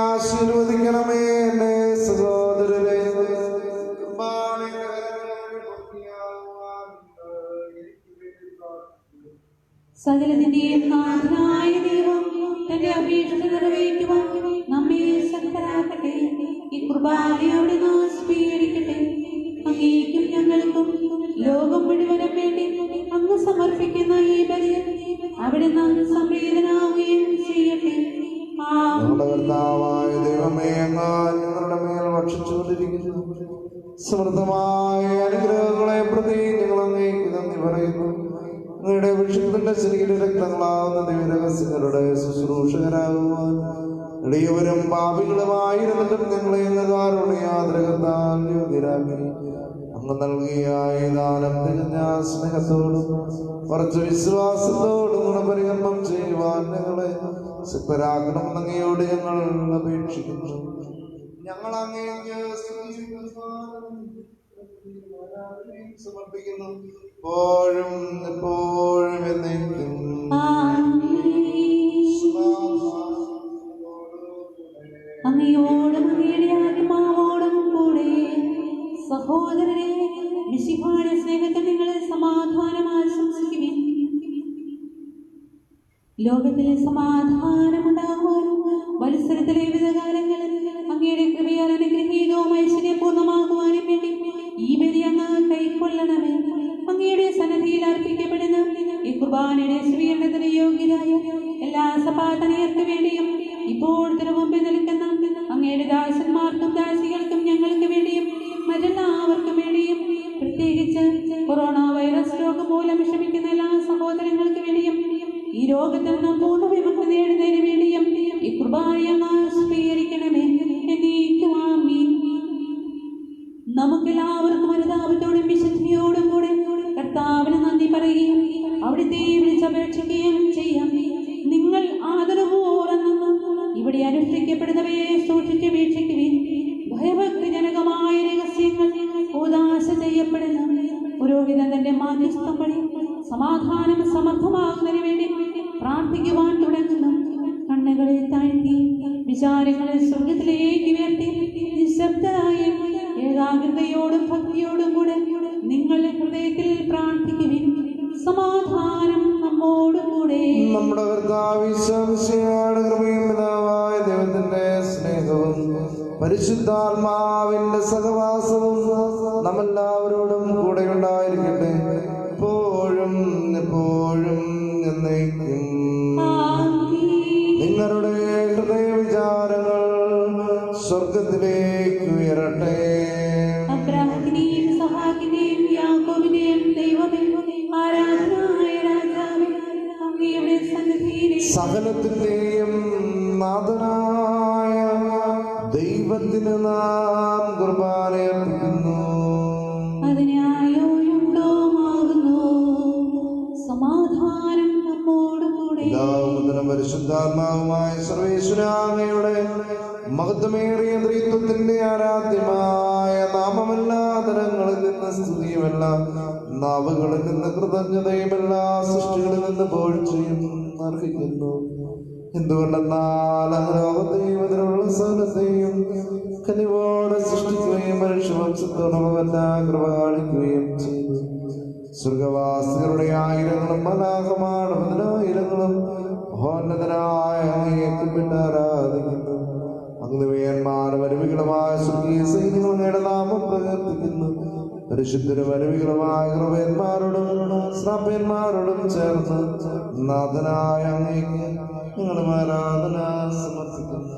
ആശീർവദിക്കണമേ എന്നെ സഹോദരരെ. സകലത്തിന്റെയും നാഥനായ ദൈവം തന്റെ അപേക്ഷ നിറവേറ്റുവാൻ നമ്മെ ശക്തരാക്കട്ടെ. ഈ കുർബാന അവിടെ നാം സ്വീകരിക്കട്ടെ. അങ്ങേക്കും ഞങ്ങൾക്കും ലോകം മുഴുവനും വേണ്ടി അങ്ങ് സമർപ്പിക്കുന്ന ഈ ബലിയിൽ അവിടെ നാം സംപ്രീതനാവുകയും ചെയ്യട്ടെ. കർത്താവായ ദൈവമേ, അങ്ങ് ഞങ്ങളുടെ മേൽ ഭക്ഷിച്ചുകൊണ്ടിരിക്കുന്നു സമൃദ്ധമായ അനുഗ്രഹങ്ങളെ പ്രതി ഞങ്ങൾ അങ്ങേക്ക് നന്ദി പറയുന്നു. അങ്ങയുടെ വിഷയത്തിന്റെ ശരീര രക്തങ്ങളാവുന്ന ദിവ്യരഹസ്യങ്ങളുടെ ശുശ്രൂഷകരാകുവാൻ എളിയവരും പാപികളുമായിരുന്നിട്ടും നിങ്ങളെ കാരുണ്യാദ്രകത്താൽ യോഗ്യരാക്കി അങ്ങ് നൽകിയ ഈ ദാനം തികഞ്ഞ സ്നേഹത്തോടും കുറച്ച് വിശ്വാസത്തോടും ഗുണപരികർമ്മം ചെയ്യുവാൻ ഞങ്ങളെ സിദ്ധരാക്കണമെന്ന് അങ്ങയോട് ഞങ്ങൾ അപേക്ഷിക്കുന്നു. ഞങ്ങൾ അങ്ങേക്ക് സമർപ്പിക്കുന്നു, എപ്പോഴും എപ്പോഴും എന്നേക്കും. അങ്ങയോടും അങ്ങയുടെ ആത്മാവോടും കൂടെ. സഹോദരരെ, മിശിഹായുടെ സ്നേഹത്തിൽ നിങ്ങളെ സമാധാനം ആശംസിക്കുവിൻ. ലോകത്തിലെ സമാധാനമുണ്ടാകുവാനും മത്സരത്തിലെ വിധകാലങ്ങളിൽ അങ്ങയുടെ കൃപയാൽ അനുഗ്രഹീതവും ഐശ്വര്യപൂർണ്ണമാകുവാനും വേണ്ടി ഈ ബലി അങ്ങ് കൈക്കൊള്ളണമേ. അങ്ങയുടെ സന്നിധിയിൽ അർപ്പിക്കപ്പെടുന്ന ഈ കുർബാനയുടെ സ്വീകരണത്തിന് യോഗ്യരായ എല്ലാ സഭാതനയർക്ക് വേണ്ടിയും ഇപ്പോൾ തിരുമുമ്പിൽ നിൽക്കുന്ന അങ്ങയുടെ ദാസന്മാർക്കും ദാസികൾക്കും ഞങ്ങൾക്ക് വേണ്ടിയും മറ്റെല്ലാവർക്കും വേണ്ടിയും, പ്രത്യേകിച്ച് കൊറോണ വൈറസ് രോഗം മൂലം വിഷമിക്കുന്ന എല്ലാ സഹോദരങ്ങൾക്ക് വേണ്ടിയും ഈ രോഗത്തിൽ നിന്നും പൂർണ്ണ വിമുക്തി നേടുന്നതിന് വേണ്ടിയും ഈ കുർബാന സ്വീകരിക്കണമേ. നമുക്കെല്ലാവർക്കും അനുതാപത്തോടും വിശുദ്ധിയോടും കൂടെ കർത്താവിന് നന്ദി പറയുകയും അവിടുത്തെ വിളിച്ചപേക്ഷിക്കുകയും ചെയ്യാം. നിങ്ങൾ ആദരവോടെ ഇവിടെ അനുഷ്ഠിക്കപ്പെടുന്നവയെ സൂക്ഷിച്ച് വീക്ഷിക്കുവിൻ. ഭയഭക്തിജനകമായ രഹസ്യങ്ങൾ ഉദാശ ചെയ്യപ്പെടുന്ന പുരോഹിതൻ തന്റെ മാധ്യസ്ഥം വഴി സമാധാനം സമർത്ഥമാകുന്നതിന് വേണ്ടി പ്രാർത്ഥിക്കുവാൻ തുടങ്ങുന്നു. കണ്ണുകളെ താഴ്ത്തി വിചാരങ്ങളെ സ്വർഗത്തിലേക്ക് ഉയർത്തി നിശബ്ദരായി ഏകാഗ്രതയോടും ഭക്തിയോടും കൂടെ നിങ്ങളുടെ ഹൃദയത്തിൽ പ്രാർത്ഥിക്കുവിൻ. സമാധാനം നമ്മോടുകൂടെ. നമ്മുടെ കർത്താവിശ്വാസിയുടെ കൃപയും പിതാവായ ദൈവത്തിന്റെ സ്നേഹവും പരിശുദ്ധാത്മാവിന്റെ സഹവാസവും നമ്മെല്ലാവരോടും കൂടെ ഉണ്ടായിരിക്കട്ടെ, എപ്പോഴും എപ്പോഴും എന്നേക്കും. നിങ്ങളുടെ ഹൃദയ വിചാരങ്ങൾ സ്വർഗത്തിലേക്ക് ഉയരട്ടെ. അബ്രാഹത്തിനെയും സഹാക്കിനെയും യാക്കോബിനെയും ദൈവമേ, ആരാധനായ രാജാവേ, അങ്ങയുടെ സന്നിധിയിലെ സകലത്തിന്റെയും നാഥനായ ദൈവത്തിന് നാം കുർബാനയർപ്പിക്കുന്നു. അതിനായോയുണ്ടോമാകുന്നു. സമാധാനം നമ്മോടുകൂടെ. പിതാവും പരിശുദ്ധാത്മാവുമായ സർവേശ്വരാമയുടെ മഹത്വമേറിയ ത്രിത്വത്തിന്റെ ആരാധ്യമായ നാമമെല്ലാ തരങ്ങളിൽ നിന്ന് സ്തുതിയുമല്ല നാവുകളിൽ നിന്ന് കൃതജ്ഞതയുമെല്ലാ സൃഷ്ടികളിൽ നിന്ന് പോഴ്ചയും അർഹിക്കുന്നു. എന്തുകൊണ്ടെന്നാൽ ലോകത്തെയും അതിനുള്ള സകലത്തെയും കനിവോടെ സൃഷ്ടിക്കുകയും മനുഷ്യവംശത്തോടൊപ്പമെല്ലാം കൃപ കാണിക്കുകയും ചെയ്തു. സ്വർഗവാസികളുടെ ആയിരങ്ങളും മലാകമാണ് പതിനായിരങ്ങളും മഹോന്നതനായ അങ്ങേക്കുപിട്ട് ആരാധിക്കുന്നു. അഗ്നിവേയന്മാരും അരുവികളുമായ സ്വർഗീയ സൈന്യങ്ങൾ അങ്ങയുടെ നാമം പ്രകീർത്തിക്കുന്നു. പരിശുദ്ധരും അരുവികളുമായ കൃപയന്മാരോടും ശ്രാപ്യന്മാരോടും ചേർന്ന് നാഥനായ അങ്ങേക്ക് ഞങ്ങളും ആരാധന സമർപ്പിക്കുന്നു.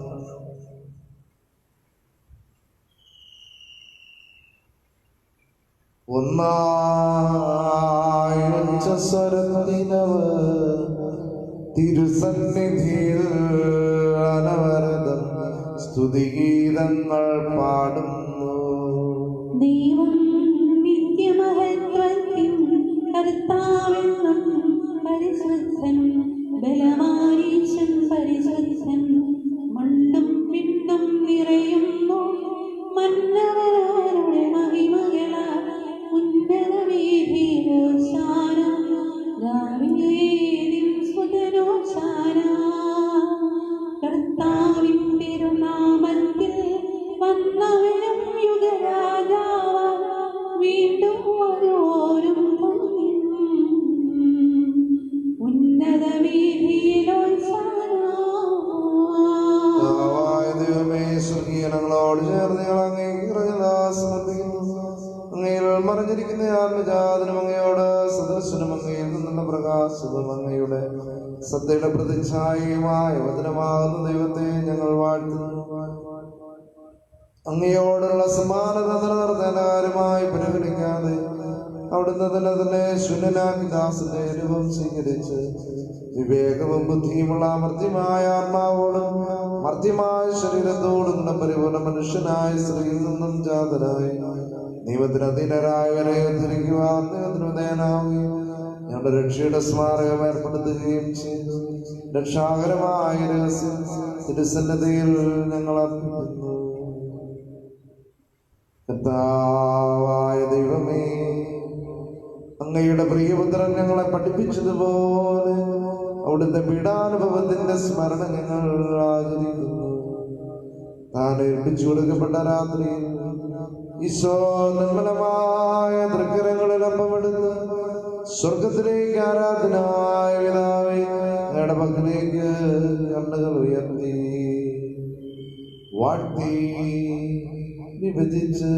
ഒന്നായുച്ച സ്വരത്തിനവർ തിരുസന്നിധിയിൽ അനവരതം സ്തുതിഗീതങ്ങൾ പാടുന്നു. ദൈവം നിത്യമഹത്വത്തിൻ കർത്താവെന്നും പരിശുദ്ധൻ, ബലമാരീശൻ പരിശുദ്ധൻ. മണ്ണും പിണ്ടും നിറയുന്നു മന്നവരുടെ മഹിമകളാൽ. ഉന്നത വീഥിയിലോശാന, ദാവീദിൻ സുതനോശാന. കർത്താവിൻ തിരുനാമത്തിൽ വന്നവനും യുഗരാജാവാം, വീണ്ടും വരോരും ഉന്നത വീഥിയിലോശാന. സ്വർഗീയനങ്ങളോട് ചേർന്ന് ഞങ്ങൾ അങ്ങേക്ക് സമർപ്പിക്കുന്നു. അങ്ങയിൽ മറിഞ്ഞിരിക്കുന്ന ആത്മജാതനും അങ്ങയോട് സദർശനം അങ്ങയിൽ നിന്നുള്ള പ്രകാശവും അങ്ങയുടെ സത്യയുടെ പ്രതിച്ഛായയുമായ വചനമാകുന്ന ദൈവത്തെ ഞങ്ങൾ വാഴ്ത്തുന്നു. അങ്ങയോടുള്ള സമാനത നിലനിർത്തേണ്ട കാര്യമായി പരിഗണിക്കാതെ അവിടുന്ന് തന്നെ ശൂന്യനാക്കി ദാസന്റെ രൂപം സ്വീകരിച്ച് വിവേകവും ബുദ്ധിയുമുള്ള മർത്യമായ ആത്മാവോടും മർത്യമായ ശരീരത്തോടും പരിപൂർണ മനുഷ്യനായ സ്ത്രീയിൽ നിന്നും ജാതനായി നിയമത്തിന് അധീനരായവരെ ഉദ്ധരിക്കുവാൻ ദൈവത്തിന് വിധേയനാവുകയും ഞങ്ങളുടെ രക്ഷയുടെ സ്മാരകം ഏർപ്പെടുത്തുകയും ചെയ്തു. രക്ഷാകരമായ രഹസ്യം തിരുസന്നിധിയിൽ ഞങ്ങൾ അർപ്പിക്കുന്നു. കർത്താവായ ദൈവമേ, അങ്ങയുടെ പ്രിയപുത്രൻ ഞങ്ങളെ പഠിപ്പിച്ചതുപോലെ അവിടുത്തെ പീഡാനുഭവത്തിന്റെ സ്മരണ ഞങ്ങൾ ആചരിക്കുന്നു. താൻ ഏൽപ്പിച്ചു കൊടുക്കപ്പെട്ട രാത്രി ഈശോ നിർമ്മലമായ തൃക്കരങ്ങളിൽ അപ്പമെടുത്ത് സ്വർഗത്തിലേക്ക് ആരാധനായ പിതാവേ അങ്ങയുടെ പക്കലേക്ക് കണ്ണുകൾ ഉയർത്തി വാഴ്ത്തി വിഭജിച്ച്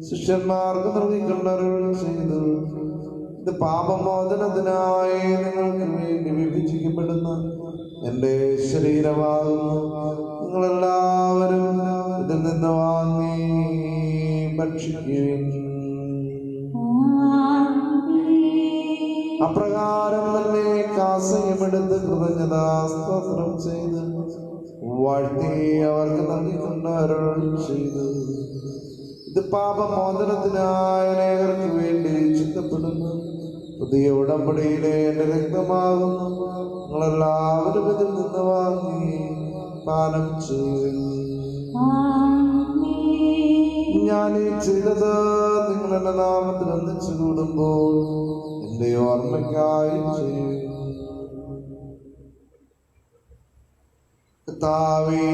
ശിഷ്യന്മാർക്ക് നൽകിക്കൊണ്ടരുൾ ചെയ്തു. ഇത് പാപമോചനത്തിനായി നിങ്ങൾക്ക് വേണ്ടി വിഭജിക്കപ്പെടുന്ന എൻ്റെ ശരീരമാകുന്നു. നിങ്ങളെല്ലാവരും ഇതിൽ നിന്ന് വാങ്ങി ഭക്ഷിക്കുകയും അപ്രകാരം തന്നെ കാസയുമെടുത്ത് കൃതജ്ഞതാസ്തോത്രം ചെയ്ത് വാഴ്ത്തി അവർക്ക് നൽകിക്കൊണ്ട് അരുൾ ചെയ്തു. ഇത് പാപമോചനത്തിനായി അനേകർക്ക് വേണ്ടി ചിന്തപ്പെടുന്നു പുതിയ ഉടമ്പടിയിലെ എൻ്റെ രക്തമാകുന്നു. നിങ്ങളെല്ലാവരും ഇതിൽ നിന്ന് വാങ്ങി പാനം ചെയ്യുന്നു. ഞാൻ ഈ ചെയ്തത് നിങ്ങൾ എന്റെ നാമത്തിൽ ഒന്നിച്ചു കൂടുമ്പോൾ എന്റെ ഓർമ്മയ്ക്കായി ചെയ്യും. കർത്താവേ,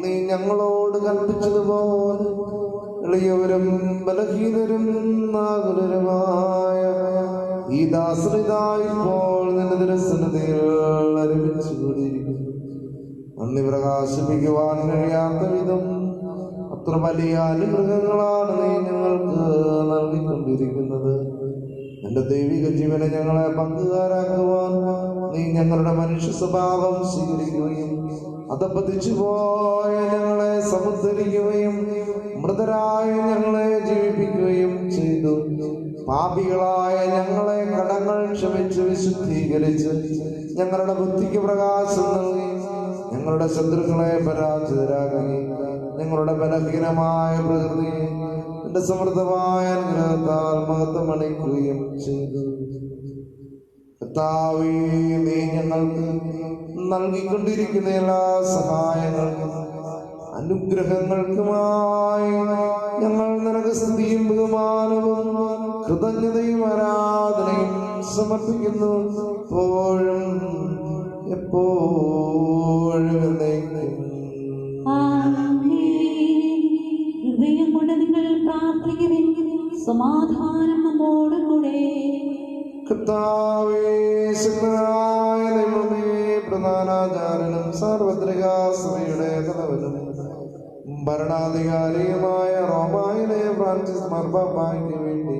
നീ ഞങ്ങളോട് കൽപ്പിച്ചതുപോലെ എളിയവരും ബലഹീനരും നാകുലരുമായ ഈ ദാസരിതായിപ്പോൾ നിന്റെ തിരുസന്നിധിയിൽ ഒരുമിച്ച് കൂടിയിരിക്കുന്നു. നന്ദി പ്രകാശിപ്പിക്കുവാൻ കഴിയാത്ത വിധം അത്ര വലിയ അനുഗ്രഹങ്ങളാണ് നീ ഞങ്ങൾക്ക് നൽകിക്കൊണ്ടിരിക്കുന്നത്. എന്റെ ദൈവിക ജീവനെ ഞങ്ങളെ പങ്കുകാരാക്കുവാൻ നീ ഞങ്ങളുടെ മനുഷ്യ സ്വഭാവം സ്വീകരിക്കുകയും അധപ്പതിച്ചു പോയ ഞങ്ങളെ സമുദ്ധരിക്കുകയും മൃതരായ ഞങ്ങളെ ജീവിപ്പിക്കുകയും ചെയ്തു. പാപികളായ ഞങ്ങളെ കടങ്ങൾ ക്ഷമിച്ച് വിശുദ്ധീകരിച്ച് ഞങ്ങളുടെ ബുദ്ധിക്ക് പ്രകാശം നൽകി ഞങ്ങളുടെ ശത്രുക്കളെ പരാജിതരാക്കി ഞങ്ങളുടെ ബലഹീനമായ പ്രകൃതിയെ എന്റെ സമൃദ്ധമായ അനുഗ്രഹത്താൽ മഹത്വമണിക്കുകയും ചെയ്തു. കർത്താവേ, നീ ഞങ്ങൾക്ക് നൽകിക്കൊണ്ടിരിക്കുന്ന എല്ലാ സഹായങ്ങൾക്കും അനുഗ്രഹങ്ങൾക്കുമായി ഞങ്ങൾ നിനക്ക് സ്തുതിയും ബഹുമാനവും കൃതജ്ഞതയും ആരാധനയും സമർപ്പിക്കുന്നു. എപ്പോഴും എപ്പോഴും എന്നേക്കും. ഹൃദയം കൊണ്ട് നിങ്ങൾ പ്രാർത്ഥിക്കുവിൻ, സമാധാനം നമ്മോടുകൂടെ. കർത്താവേ, ശക്തനായ ദൈവമേ, പ്രധാനാചാര്യനും സാർവത്രിക സഭയുടെ തലവനും ഭരണാധികാരിയുമായ റോമായിലെ ഫ്രാൻസിസ് മാർപ്പാപ്പായ്ക്ക് വേണ്ടി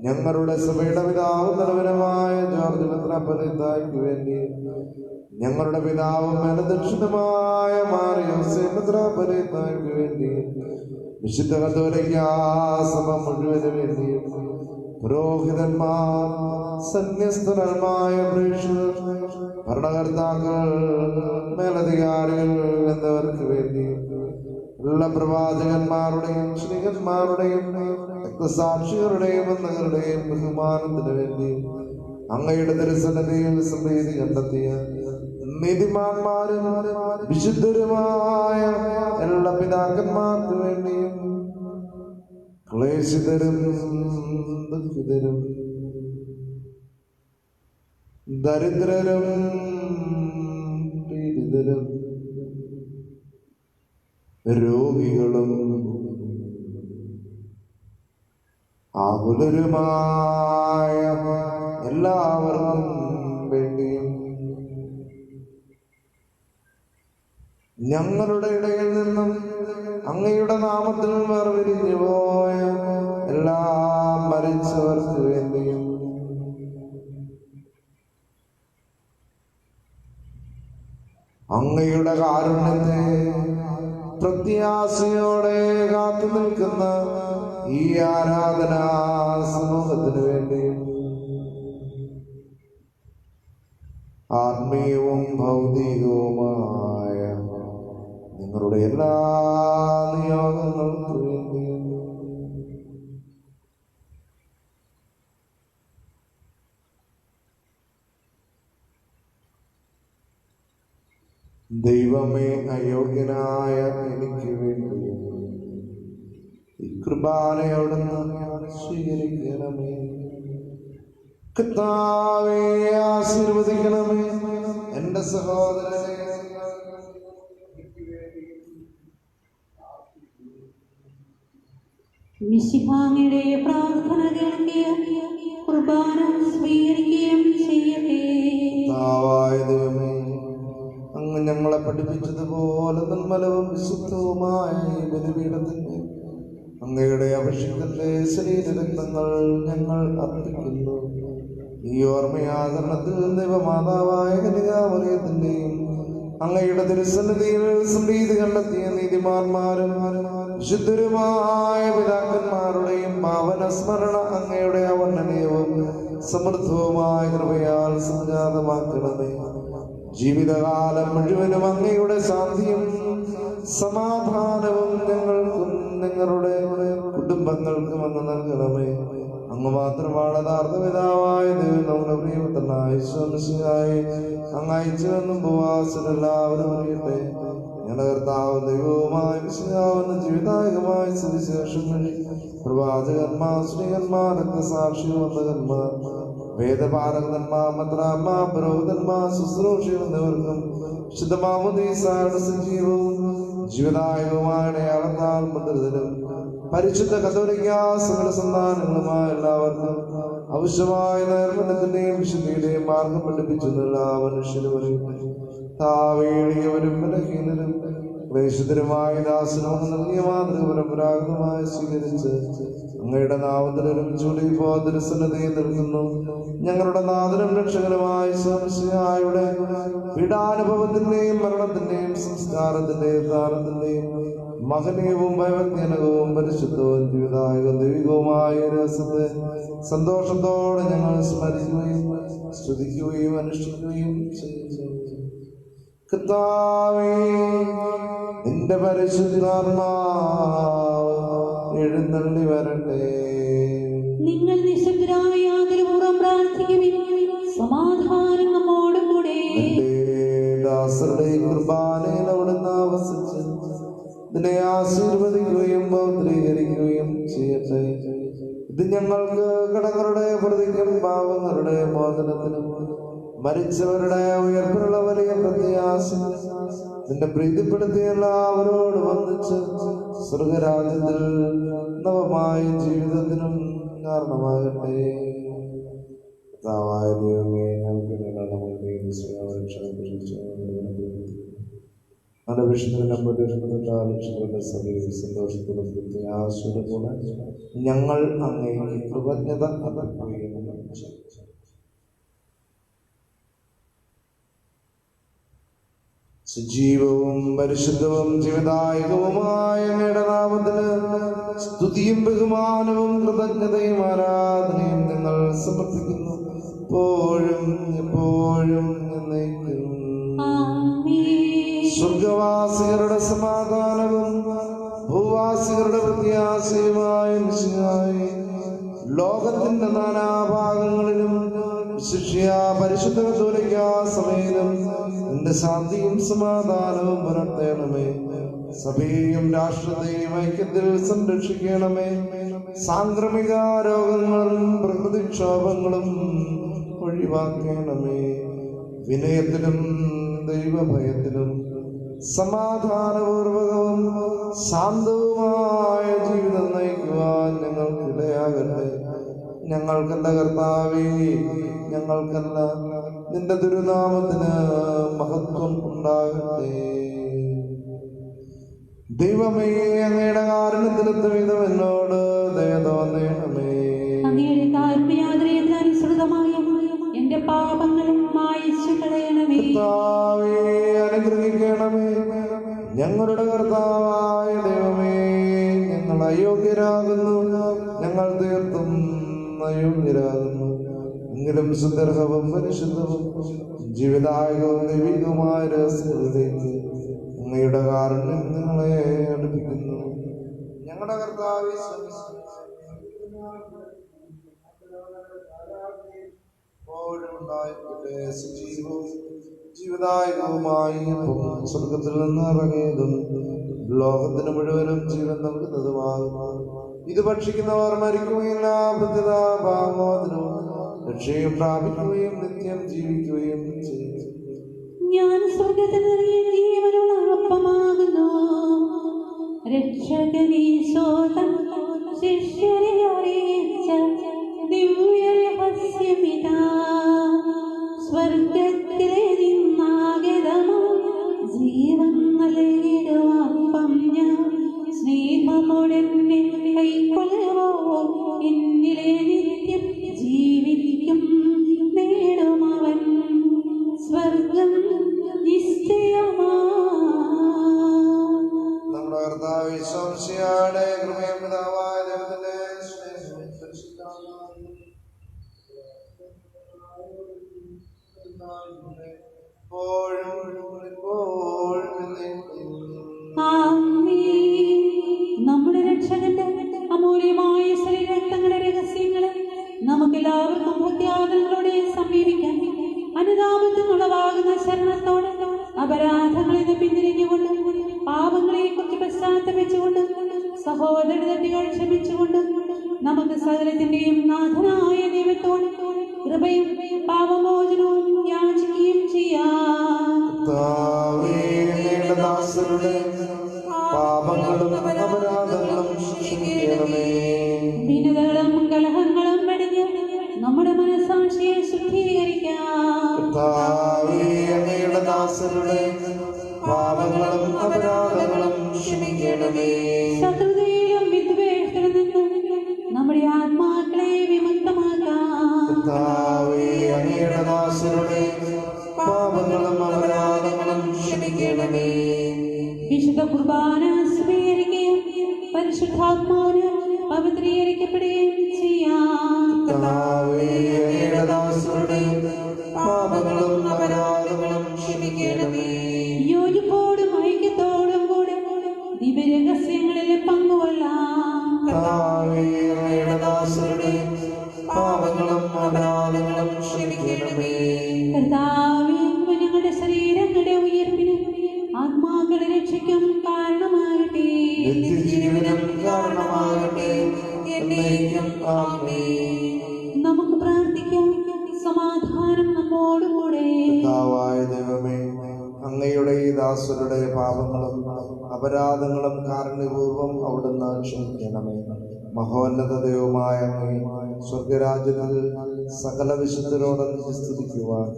ഞങ്ങളുടെ സഭയുടെ പിതാവും തലവനുമായ ജോർജ് മെത്രാപ്പൊലീത്തായ്ക്ക് വേണ്ടി ഞങ്ങളുടെ പിതാവും മേലധ്യക്ഷനുമായ മാർ യോസേഫ് മെത്രാപ്പൊലീത്തായ്ക്ക് വേണ്ടി വിശുദ്ധ കത്തോലിക്കാ സഭ മുഴുവന് വേണ്ടി പുരോഹിതന്മാർ, സന്യസ്തരമായ പ്രേക്ഷകർ, ഭരണകർത്താക്കൾ, മേലധികാരികൾ എന്നിവർക്ക് വേണ്ടി എല്ലാ പ്രവാചകന്മാരുടെയും ശ്രീകന്മാരുടെയും രക്തസാക്ഷികളുടെയും എന്നവരുടെയും ബഹുമാനത്തിന് വേണ്ടി അങ്ങയുടെ തിരുസന്നിധിയിൽ സമൃദ്ധി കണ്ടെത്തിയ നീതിമാന്മാരും വിശുദ്ധരുമായ എല്ലാ പിതാക്കന്മാർക്ക് വേണ്ടിയും ക്ലേശിതരും ദുഃഖിതരും ദരിദ്രരും പീഡിതരും രോഗികളും ആകുലരുമായ എല്ലാവർക്കും വേണ്ടിയും ഞങ്ങളുടെ ഇടയിൽ നിന്നും അങ്ങയുടെ നാമത്തിൽ വേർപിരിഞ്ഞു പോയ എല്ലാ മരിച്ചവർക്ക് വേണ്ടിയും അങ്ങയുടെ കാരുണ്യത്തെ പ്രത്യാശയോടെ കാത്തു നിൽക്കുന്ന ഈ ആരാധനാ സമൂഹത്തിന് വേണ്ടിയും ആത്മീയവും ഭൗതികവുമായ നിങ്ങളുടെ എല്ലാ നിയോഗങ്ങൾക്ക് വേണ്ടിയും ദൈവമേ, അയോഗ്യനായ എനിക്ക് വേണ്ടി ഈ കൃപാനെ അവിടുന്ന് സ്വീകരിക്കണമേ. കർത്താവേ, ആശീർവദിക്കണമേ. എന്റെ സഹോദരനെ മിശിഹായുടെ പ്രാർത്ഥന കേൾക്കുക, കുർബാന സ്വീകരിക്കുകയും ചെയ്യട്ടെ. കർത്താവായ ദൈവമേ, അങ്ങ് ഞങ്ങളെ പഠിപ്പിച്ചതുപോലെ നിർമ്മലവും വിശുദ്ധവുമായ ഈ ബലിപീഠത്തിന് അങ്ങയുടെ അഭിഷേകത്തിന്റെ ശരീരരക്തങ്ങൾ ഞങ്ങൾ അർപ്പിക്കുന്നു. ഈ ഓർമ്മയാചരണത്തിൽ ദൈവമാതാവായ കന്യകാമറിയത്തിന്റെയും അങ്ങയുടെ തിരുസന്നിധിയിൽ സംപ്രീതി കണ്ടെത്തിയ നീതിമാന്മാരും വിശുദ്ധരുമായ പിതാക്കന്മാരുടെയും പാവന സ്മരണ അങ്ങയുടെ അവർണ്ണനീയവും സമൃദ്ധവുമായ കൃപയാൽ സംജാതമാക്കണമേ. ജീവിതകാലം മുഴുവനും അങ്ങയുടെ ശാന്തിയും സമാധാനവും ഞങ്ങൾക്കും ഞങ്ങളുടെ കുടുംബങ്ങൾക്കും അങ്ങ് നൽകണമേ. അങ്ങ് മാത്രമാണ് യഥാർത്ഥ പിതാവായ ദൈവം. നമ്മുടെ പ്രിയപുത്രനായ ഈശോമിശിഹായെ അങ്ങ് അയച്ചുവെന്നും ഉപവാസരെല്ലാവരും അറിയട്ടെ. ഞങ്ങളുടെ കർത്താവ് ദൈവവുമായ മിശിഹാവെന്ന ജീവിതായകമായ സുവിശേഷം വഴി പ്രവാചകന്മാർ, സ്ത്രീകന്മാർ, രക്തസാക്ഷികൾ, വന്ദകന്മാർ, വേദപാരകന്മാർ, മെത്രാന്മാർ, പുരോഹിതന്മാർ, ശുശ്രൂഷികൾ എന്നിവർക്കും ശുദ്ധമാമുദീസായുടെ സജീവവും ജീവദായകവുമായ അടയാളത്താൽ മുദ്രിതരും പരിശുദ്ധ കത്തോലിക്ക സകല സന്താനങ്ങളുമായ എല്ലാവർക്കും ആവശ്യമായ നിർമ്മലത്തിന്റെയും വിശുദ്ധിയുടെയും മാർഗം പഠിപ്പിച്ചു എല്ലാ മനുഷ്യരും താവേളിയവരും ബലഹീനരും ക്ലേശിതരുമായ ദാസനും നൽകിയ മാതൃക പരമ്പരാഗതമായി സ്വീകരിച്ച് അങ്ങയുടെ നാമത്തിലും ചൂടിപ്പോ തിരുസന്നതയിൽ നിൽക്കുന്നു. ഞങ്ങളുടെ നാഥനും രക്ഷകനുമായ ഈശോമിശിഹായുടെ പീഡാനുഭവത്തിന്റെയും മരണത്തിന്റെയും സംസ്കാരത്തിന്റെയും ദാനത്തിന്റെയും മഹനീയവും ഭയഭക്തിജനകവും പരിശുദ്ധവും ജീവിതായകവും ദൈവികവുമായ രഹസ്യത്തെ സന്തോഷത്തോടെ ഞങ്ങൾ സ്മരിക്കുകയും സ്തുതിക്കുകയും അനുഷ്ഠിക്കുകയും ചെയ്യുന്നു. കർത്താവേ, നിന്റെ പരിശുദ്ധാത്മാവ് എഴുന്നള്ളി വരട്ടെ. നിങ്ങൾ നിശബ്ദരായ ആദരപൂർവ്വം പ്രാർത്ഥിക്കുവിൻ. സമാധാനം നമ്മോടും കൂടെ. ദാസരുടെ കുർബാനയിൽ അവിടുന്ന് ആവസിച്ച് ഇതിനെ ആശീർവദിക്കുകയും പൗത്രീകരിക്കുകയും ചെയ്യട്ടെ. ഇത് ഞങ്ങൾക്ക് കടങ്ങളുടെ പ്രതിക്കും പാവങ്ങളുടെ മോചനത്തിനും മരിച്ചവരുടെ ഉയർപ്പിനുള്ള വലിയ പ്രത്യാശ നിന്നെ പ്രീതിപ്പെടുത്തിയ എല്ലാവരോട് വന്നിച്ച് സ്വർഗരാജ്യത്തിൽ നവമായ ജീവിതത്തിനും കാരണമാകട്ടെ. കർത്താവായ ദൈവമേ, സന്തോഷത്തോടും പ്രത്യാശയോടുകൂടെ ഞങ്ങൾ അങ്ങേക്ക് കൃതജ്ഞത അർപ്പിക്കുകയും സജീവവും പരിശുദ്ധവും ജീവദായകവുമായ അങ്ങയുടെ നാമത്തിന് സ്തുതിയും ബഹുമാനവും കൃതജ്ഞതയും ആരാധനയും ഞങ്ങൾ സമർപ്പിക്കുന്നു. എപ്പോഴും എപ്പോഴും എന്നേക്കും. സ്വർഗവാസികളുടെ സമാധാനവും ഭൂവാസികളുടെ പ്രത്യാശയുമായ മിശിഹായേ, ലോകത്തിന്റെ നാനാഭാഗങ്ങളിലും ശിഷ്യ പരിശുദ്ധ കത്തോലിക്ക സഭയിലും നിന്റെ ശാന്തിയും സമാധാനവും പുലർത്തണമേ. സഭയെയും രാഷ്ട്രത്തെയും ഐക്യത്തിൽ സംരക്ഷിക്കണമേ. സാംക്രമിക രോഗങ്ങളും പ്രകൃതിക്ഷോഭങ്ങളും ഒഴിവാക്കണമേ. വിനയത്തിലും ദൈവഭയത്തിലും സമാധാനപൂർവകവും ശാന്തവുമായ ജീവിതം നയിക്കുവാൻ ഞങ്ങൾക്കിടയാകട്ടെ. ഞങ്ങൾക്കല്ല കർത്താവേ, ഞങ്ങൾക്കല്ല, നിന്റെ തിരുനാമത്തിന് മഹത്വം ഉണ്ടാകട്ടെ. ദൈവമേ, അങ്ങയുടെ കാരുണ്യത്തിലെത്ത വിധം എന്നോട് ദയ തോന്നണമേ. അങ്ങയുടെ കാരുണ്യാദ്രയത്തിനനുസൃതമായ എന്റെ പാപങ്ങളും മായിച്ചു കളയണമേ. കർത്താവേ, അനുഗ്രഹിക്കണമേ. ഞങ്ങളുടെ കർത്താവായ ദൈവമേ, ഞങ്ങൾ അയോഗ്യരാകുന്നു, ഞങ്ങൾ തീർത്തും അയോഗ്യരാകുന്നു. എങ്കിലും സുദർഹവും പരിശുദ്ധവും ജീവിതായകവും ദൈവികവുമായ രഹസ്യങ്ങളിലേക്ക് അങ്ങയുടെ കാരുണ്യം നിങ്ങളെ അടുപ്പിക്കുന്നു. ഞങ്ങളുടെ കർത്താവേ, സജീവവും ജീവദായകവുമായി സ്വർഗത്തിൽ നിന്ന് ഇറങ്ങിയതും ലോകത്തിന് മുഴുവനും ജീവൻ നൽകുന്നതുമാകുന്നു. ഇത് ഭക്ഷിക്കുന്നവർ മരിക്കുകയില്ല, പ്രത്യതാഭാവോദനവും രക്ഷയും പ്രാപിക്കുകയും നിത്യം ജീവിക്കുകയും ചെയ്യും. ഞാൻ സ്വർഗത്തിൽ നിറയെ ജീവനുള്ള അപ്പമാകുന്നു. രക്ഷകനീശോതൻ ശിഷ്യരെ അറിയിച്ച ദിവ്യരഹസ്യമിതാ. സ്വർഗത്തിലെ നിന്നാഗതമോ ജീവൻ നൽകിടും അപ്പം ഞാൻ. സ്നേഹമോടെന്നെ കൈക്കൊള്ളുവോ എന്നിലെ നിത്യം ജീവിക്കും നേടുമവൻ സ്വർഗം നിശ്ചയമാ. നമ്മുടെ കർത്താവ് യേശുമിശിഹായുടെ കൃപയും പിതാവായ ദൈവത്തിന്റെ സ്നേഹവും പരിശുദ്ധാത്മാവിന്റെ നമ്മുടെ രക്ഷകന്റെ അമൂല്യമായ ശരീരങ്ങളുടെ രഹസ്യങ്ങളെ നമുക്കെല്ലാവർക്കും ഭക്ത്യാദങ്ങളോടെ സമീപിക്കാൻ അനുതാപത്തിനുളവാകുന്ന ശരണത്തോടെ അപരാധങ്ങളിൽ നിന്ന് പിന്തിരിഞ്ഞുകൊണ്ട് പാപങ്ങളെ കുറിച്ച് പശ്ചാത്തപിച്ചുകൊണ്ട് സഹോദര തെറ്റുകൾ ക്ഷമിച്ചുകൊണ്ട് നമുക്ക് സകലത്തിന്റെയും നാഥനായ ദൈവത്തോട് കൃപയും പാപമോചനവും യാചിക്കുകയും ചെയ്യാം. പാപങ്ങളും അപരാധങ്ങളും ക്ഷമിക്കണമേ. ഭിന്നതകളും കലഹങ്ങളും വെടിഞ്ഞ് നമ്മുടെ മനസ്സാക്ഷിയെ ശുദ്ധീകരിക്കാം. പാപങ്ങളും അപരാധങ്ങളും ക്ഷമിക്കണമേ. ശത്രുതയിലും വിദ്വേഷത്തിൽ നിന്നും നമ്മുടെ ആത്മാക്കളെ വിമുക്തമാക്കാം. പാപങ്ങളും അപരാധങ്ങളും ക്ഷമിക്കണമേ. വിശുദ്ധ കുർബാന സ്വീകരിക്കുകയും പരിശുദ്ധാത്മാവിന് പവിത്രീകരിക്കപ്പെടുകയും ചെയ്യാം. പാപങ്ങളും അപരാധങ്ങളും ക്ഷമിക്കണമേ. യോജിപ്പോടും ഐക്യത്തോടും കൂടെ ദിവ്യരഹസ്യങ്ങളിൽ പങ്കുകൊള്ളാം. പാപങ്ങളും അപരാധങ്ങളും ക്ഷമിക്കണമേ. കർത്താവേ, ഞങ്ങളുടെ ശരീരങ്ങളുടെ ഉയർപ്പിനും ആത്മാക്കളുടെ രക്ഷയ്ക്കും കാരണമാകട്ടെ. നിത്യജീവനം കാരണമാകട്ടെ. എന്നേക്കും ആമേൻ. നമുക്ക് പ്രാർത്ഥിക്കാം. സമാധാനം നമ്മോടുകൂടെ. കർത്താവായ ദൈവമേ, അങ്ങയുടെ ഈ ദാസരുടെ പാപങ്ങളും അപരാധങ്ങളും കാരുണ്യപൂർവ്വം അവിടുന്ന് ക്ഷമിക്കണമേ. മഹോന്നത ദൈവമായ അങ്ങേ സ്വർഗരാജ്യത്തിൽ സകല വിശുദ്ധരോടൊന്ന് സ്തുതിക്കുവാൻ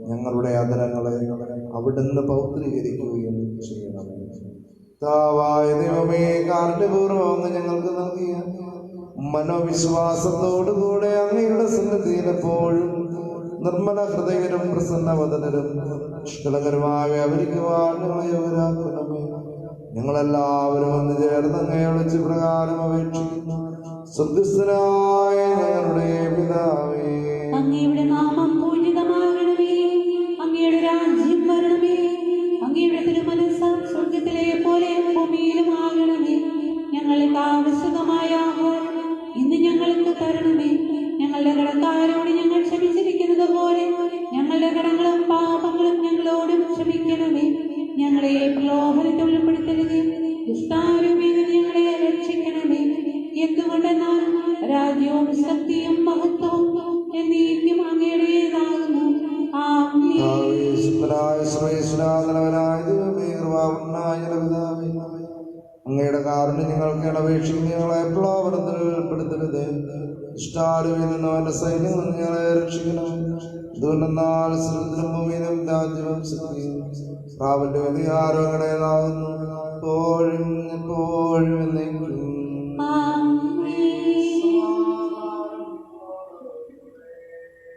ഞങ്ങളുടെ ആദരങ്ങളെ അവിടുന്ന് പൗത്രീകരിക്കുകയും ചെയ്യണമേ. കർത്താവായ ദൈവമേ, കാരുണ്യപൂർവ്വം അങ്ങ് ഞങ്ങൾക്ക് നൽകിയ മനോവിശ്വാസത്തോടുകൂടെ അങ്ങയുടെ സന്നിധിയിൽ എപ്പോഴും നിർമ്മല ഹൃദയരും പ്രസന്നവദനരും നിഷ്കളങ്കരുമായി അവരിക്കുവാനുമായവരാക്കണമേ. ഞങ്ങളെല്ലാവരും ഒന്ന് ചേർന്ന് അങ്ങയെ വിളിച്ച് പ്രകാരം അപേക്ഷിക്കുന്നു. സ്വർഗ്ഗസ്ഥനായ ഞങ്ങളുടെ പിതാവേ, അങ്ങയുടെ നാമം പൂജിതമാകണമേ. അങ്ങയുടെ രാജ്യം വരണമേ. അങ്ങയുടെ തിരുമനസ്സ് സ്വർഗ്ഗത്തിലെ പോലെ ഭൂമിയിലും ആകണമേ. ഞങ്ങൾക്ക് ആവശ്യമായ ആഹാരം ഇന്ന് ഞങ്ങൾക്ക് തരണമേ. ഞങ്ങളുടെ കടക്കാരോട് ഞങ്ങൾ ക്ഷമിച്ചിരിക്കുന്നത് പോലെ ഞങ്ങളുടെ കടങ്ങളും പാപങ്ങളും ഞങ്ങളോടും ക്ഷമിക്കണമേ. ഞങ്ങളെ പ്രലോഭനത്തിൽ ഉൾപ്പെടുത്തരുത്, ദുഷ്ടാരൂപിയിൽ നിന്ന് ഞങ്ങളെ രക്ഷിക്കണമേ. എന്തുകൊണ്ടെന്നാൽ രാജ്യവും ശക്തിയും മഹത്വവും എന്നേക്കും അങ്ങയുടേതാകുന്നു. ആമേൻ. അങ്ങയുടെ കാരുണ്യം ഞങ്ങൾക്ക് അപേക്ഷിക്കുന്ന ഞങ്ങളെ പ്രലോഭനത്തിൽ ഉൾപ്പെടുത്തരുത്, ദുഷ്ടാരൂപിയിൽ നിന്നും അവന്റെ സൈന്യങ്ങൾ ഞങ്ങളെ രക്ഷിക്കണം. അതുകൊണ്ടെന്നാൽ സ്വർഗ്ഗത്തിലും ഭൂമിയിലും രാജ്യവും ശക്തിയും പ്രാബല്യം അധികാരം അങ്ങയുടേതാകുന്നു, എപ്പോഴും എപ്പോഴും എന്നേക്കും.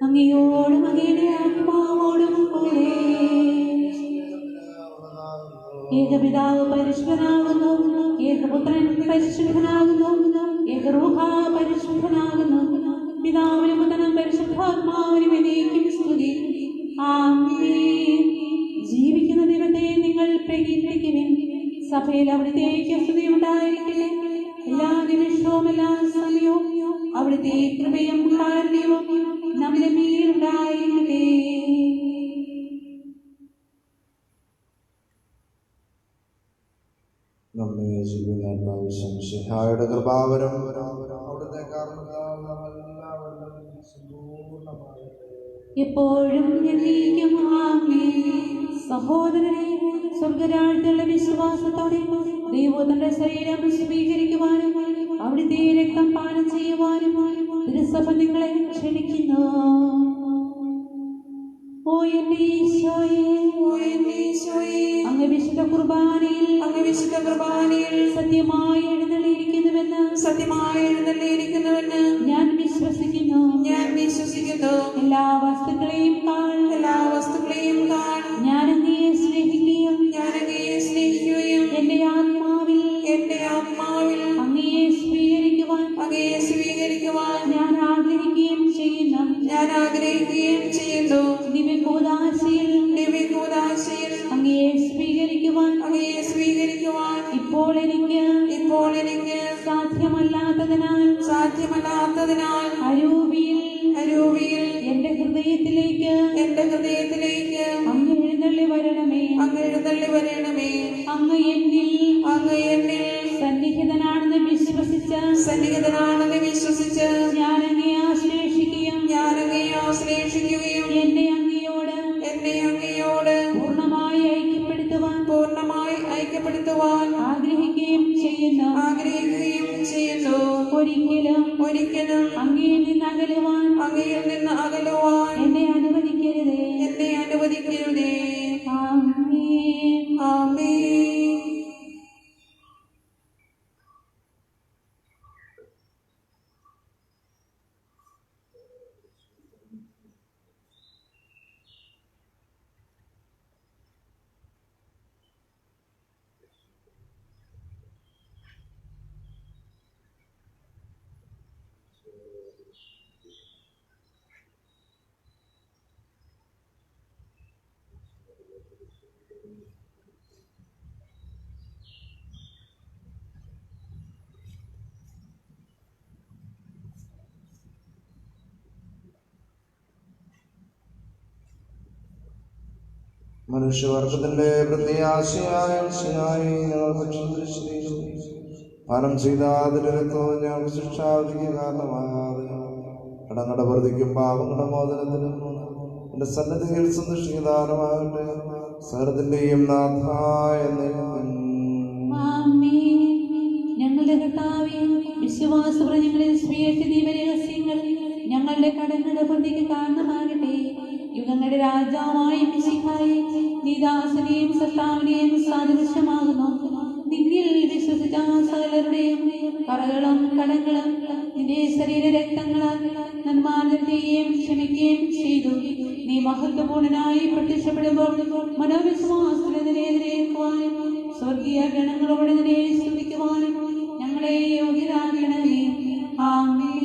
അങ്ങയോടും അങ്ങയുടെ ആത്മാവോടും കൂടെ ഏകപിതാവ് പരിശുദ്ധനാകുന്നു, ഏകപുത്രൻ പരിശുദ്ധനാകുന്നു, ഏകരൂഹ പരിശുദ്ധനാകുന്നു. പിതാവിനും പുത്രനും പരിശുദ്ധാത്മാവിനും എന്നേക്കും സ്തുതി. ആമേൻ. ജീവിക്കുന്ന ദൈവത്തെ നിങ്ങൾ പ്രകീർത്തിക്കുവിൻ. സഭയിൽ അവിടുത്തേക്ക് സ്തുതി ഉണ്ടായിരിക്കട്ടെ. എല്ലാ നിമിഷവും എല്ലാ സമയവും അവിടുത്തെ കൃപയും കാരുണ്യവും നമ്മുടെ മേലുണ്ടായിരിക്കട്ടെ. ജീവിക്കുന്ന ശംസിഹായുടെ കൃപാവരം അവിടുത്തെ എപ്പോഴും എന്നേക്കും ആമേൻ. സഹോദരനെ, സ്വർഗരാജ്യത്തിലുള്ള വിശ്വാസത്തോടെ ദൈവത്തിന്റെ ശരീരം സ്വീകരിക്കുവാനും അവിടുത്തെ രക്തം പാനം ചെയ്യുവാനും തിരുസഭ നിങ്ങളെ ക്ഷണിക്കുന്നു. ഓ എന്റെ ഈശോയേ, അങ്ങ് വിശുദ്ധ കുർബാനയിൽ സത്യമായി എഴുന്നള്ളിയിരിക്കുന്നുവെന്ന് ഞാൻ വിശ്വസിക്കുന്നു. എല്ലാ വസ്തുക്കളെയും ഞാൻ അങ്ങയെ സ്നേഹിക്കുകയും എന്റെ ആത്മാവിൽ അങ്ങയെ സ്വീകരിക്കുവാൻ ഞാൻ ആഗ്രഹിക്കുകയും ചെയ്യുന്നു. ദിവ്യകൂദാശയിൽ അങ്ങയെ സ്വീകരിക്കുവാൻ ഇപ്പോൾ എനിക്ക് സാധ്യമല്ലാത്തതിനാൽ അരൂപിയിൽ എന്റെ ഹൃദയത്തിലേക്ക് അങ്ങ് എഴുന്നള്ളി വരണമേ. അങ്ങ് എന്നിൽ സന്നിഹിതനാണെന്ന് വിശ്വസിച്ച് ഞാൻ അങ്ങയെ ആശ്ലേഷിക്കുകയും എന്നെ അങ്ങയോട് പൂർണ്ണമായി ഐക്യപ്പെടുത്തുവാൻ ആഗ്രഹിക്കുകയും ചെയ്യുന്നു. ഒരിക്കലും അങ്ങയിൽ നിന്ന് അകലുവാൻ എന്നെ അനുവദിക്കരുതേ. ആമേൻ. മനുഷ്യവർഗത്തിന്റെ പ്രത്യാശയായ ഞങ്ങൾ പാനം ചെയ്ത അതിന്റെ രക്തവും ഞങ്ങൾക്ക് ശിക്ഷാവിധിക്ക് കാരണമാകാതെ കടങ്ങളുടെ പ്രതിക്കും പാപങ്ങളുടെ മോചനത്തിനും എന്റെ സന്നദ്ധിയിൽ സന്തുഷ്ടിതാരമാകട്ടെ. സകലത്തിന്റെയും നാഥായ ഞങ്ങളുടെ കർത്താവേ, വിശ്വാസപ്രജങ്ങളിൽ സ്വീകരിച്ച ദൈവരഹസ്യങ്ങൾ ഞങ്ങളുടെ കടങ്ങളുടെ പ്രതിക്ക് കാരണമാകട്ടെ. യുഗങ്ങളുടെ രാജാവായ മിശിഹായേ, നീ ദാസനെയും സത്താവിനെയും സാദൃശ്യമാകുന്നു. നിന്നിൽ വിശ്വസിച്ച സകലരുടെയും കറകളും കടങ്ങളും നിന്റെ ശരീര രക്തങ്ങളാൽ നന്മാർദ്ദത്തെയും ക്ഷമിക്കുകയും ചെയ്തു. നീ മഹത്വപൂർണനായി പ്രത്യക്ഷപ്പെടുമ്പോൾ മനോവിശ്വാസത്തിനെതിരേക്കുവാനും സ്വർഗീയ ഗണങ്ങളോട് നിന്നെ സ്തുതിക്കുവാനും ഞങ്ങളെ യോഗ്യരാക്കണമേ. ആമേൻ.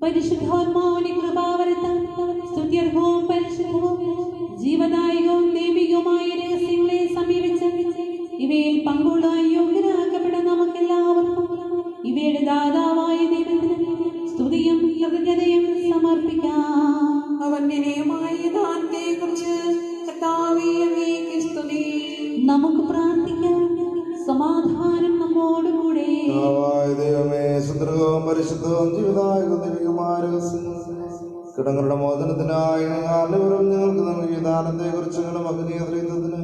പരിശുദ്ധാത്മാവിന്റെ കൃപാവരത്താൽ സ്തുത്യർഹവും പരിശുദ്ധവും ജീവദായകവും ദൈവികവുമായ രഹസ്യങ്ങളെ സമീപിച്ച് ഇവയിൽ പങ്കുകൊള്ളാൻ യോഗ്യരാക്കപ്പെടുന്ന നമുക്കെല്ലാവർക്കും ഇവയുടെ ദാതാവായ ദൈവത്തിന് സ്തുതിയും കൃതജ്ഞതയും സമർപ്പിക്കാം. അവന്യമായ ദാനത്തെക്കുറിച്ച് കർത്താവേ അങ്ങേക്ക് സ്തുതി. നമുക്ക് പ്രാർത്ഥിക്കാം. സമാധാനം നമ്മോടുകൂടെ. ദൈവമേ, സുദൃഢവും പരിശുദ്ധവും ജീവിതായകവും ദൈവികമായ രഹസ്യങ്ങൾ കിടങ്ങളുടെ മോചനത്തിനായി ഞങ്ങൾക്ക് നൽകിയ ദാനത്തെ കുറിച്ച് മകനീയത്തിന്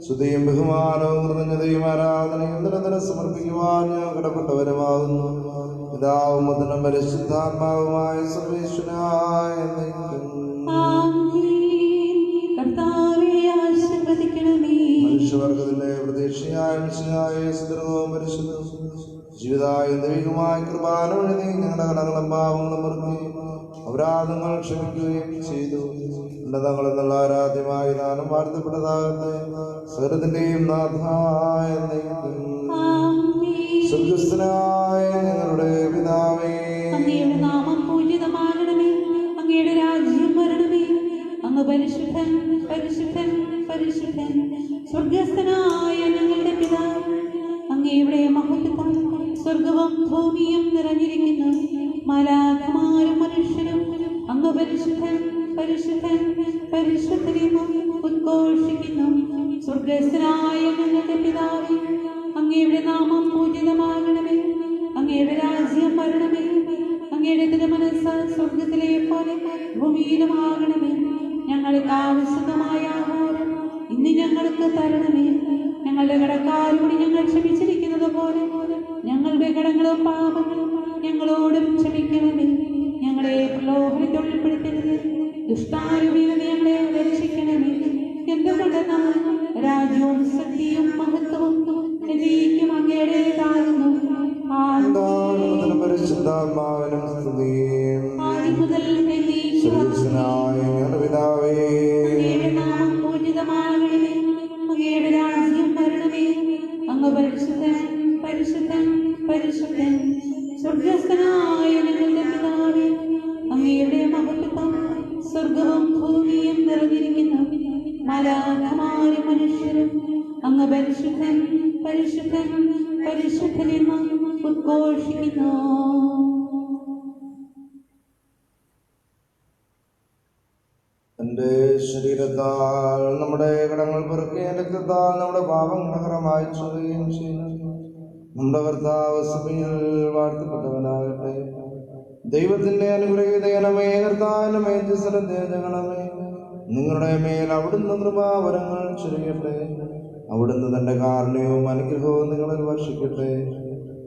സ്തുതിയും ബഹുമാനവും കൃതജ്ഞതയും ആരാധനയും നിരന്തരം സമർപ്പിക്കുവാൻ ഞാൻ കടപ്പെട്ടവരുമാകുന്നു. പിതാവും പുത്രനും പരിശുദ്ധാത്മാവുമായ സർവേശ്വരനായ മനുഷ്യവർഗത്തിന്റെ പ്രതീക്ഷയായ സുദൃഢവും പരിശുദ്ധവും ജീവിതായ ദൈവികമായ കൃപാന വഴി ഞങ്ങളുടെ കടങ്ങളും പാവങ്ങളും നിർത്തി അപരാധങ്ങൾ ക്ഷമിക്കുകയും ചെയ്തു. ഉന്നതങ്ങളിൽ നിന്നുള്ള ആരാധ്യമായ ദാനം വാഴ്ത്തപ്പെട്ടതാകട്ടെ. സകലത്തിന്റെയും നാഥായ സ്വർഗസ്ഥനായ ഞങ്ങളുടെ പിതാവേ, അങ്ങയുടെ നാമം പൂജിതമാകണമേ. അങ്ങയുടെ രാജ്യം വരണമേ. അങ്ങ് പരിശുദ്ധൻ പരിശുദ്ധൻ പരിശുദ്ധൻ. സ്വർഗസ്ഥനായ ഞങ്ങളുടെ പിതാവേ, അങ്ങയുടെ മഹത്വത്താൽ സ്വർഗവും ഭൂമിയും നിറഞ്ഞിരിക്കുന്നു. മാലാഖമാരും മനുഷ്യരും അങ്ങ് പരിശുദ്ധൻ പരിശുദ്ധൻ പരിശുദ്ധനെ ഉദ്ഘോഷിക്കുന്നു. സ്വർഗസ്ഥനായ ഞങ്ങളുടെ പിതാവേ, അങ്ങയുടെ നാമം പൂജിതമാകണമേ. അങ്ങയുടെ രാജ്യം വരണമേ. അങ്ങയുടെ തിരുമനസ്സ് സ്വർഗത്തിലെ പോലെ ഭൂമിയിലുമാകണമേ. ഞങ്ങൾക്ക് ആവശ്യമായ ആഹാരം ഇന്ന് ഞങ്ങൾക്ക് തരണമേ. ഞങ്ങളുടെ കടക്കാരോട് ഞങ്ങൾ ക്ഷമിച്ചിരിക്കുന്നത് പോലെ ഞങ്ങളുടെ കടങ്ങളും പാപങ്ങളും ഞങ്ങളോടും ക്ഷമിക്കണമേ. ഞങ്ങളെ പ്രലോഭനത്തിൽ ഉൾപ്പെടുത്തരുത്, ദുഷ്ടാരൂപിയിൽ നിന്ന് ഞങ്ങളെ രക്ഷിക്കണമേ. എന്തുകൊണ്ടെന്നാൽ രാജ്യവും ശക്തിയും മഹത്വവും എന്നേക്കും അങ്ങയുടേതാകുന്നു. പരിശുദ്ധാത്മാവിനും സ്തുതി. ആദ്യം മുതൽ സ്വർഗ്ഗസ്ഥനായ ഞങ്ങളുടെ പിതാവേ, അങ്ങയുടെ നാമം പൂജിതമാകണമേ. അങ്ങയുടെ രാജ്യം വരണമേ. അങ്ങ് പരിശുദ്ധൻ, പരിശുദ്ധൻ, പരിശുദ്ധൻ. സ്വർഗ്ഗസ്ഥനായ ഞങ്ങളുടെ പിതാവേ, അങ്ങയുടെ മഹത്വം സ്വർഗവും ഭൂമിയും നിറഞ്ഞിരിക്കുന്നു. മാലാഖമാരും മനുഷ്യരും അങ്ങ് പരിശുദ്ധൻ, പരിശുദ്ധൻ, പരിശുദ്ധൻ എന്ന് ഉദ്ഘോഷിക്കുന്നു. എന്റെ ശരീരത്താൽ നമ്മുടെ കടങ്ങൾ പൊറുക്കുകയും രക്തത്താൽ നമ്മുടെ പാപങ്ങൾ മായ്ച്ചുകയും ചെയ്യുന്നു. നമ്മുടെ കർത്താവ് സഭയിൽ വാഴ്ത്തപ്പെട്ടവനാകട്ടെ. ദൈവത്തിന്റെ അനുഗ്രഹീതയനമേ, കർത്താവിന്റെ മേജസ്സരമേ, നിങ്ങളുടെ മേൽ അവിടുന്ന് കൃപാവരങ്ങൾ ചൊരിയട്ടെ. അവിടുന്ന് തന്റെ കാരുണ്യവും അനുഗ്രഹവും നിങ്ങളിൽ വർഷിക്കട്ടെ.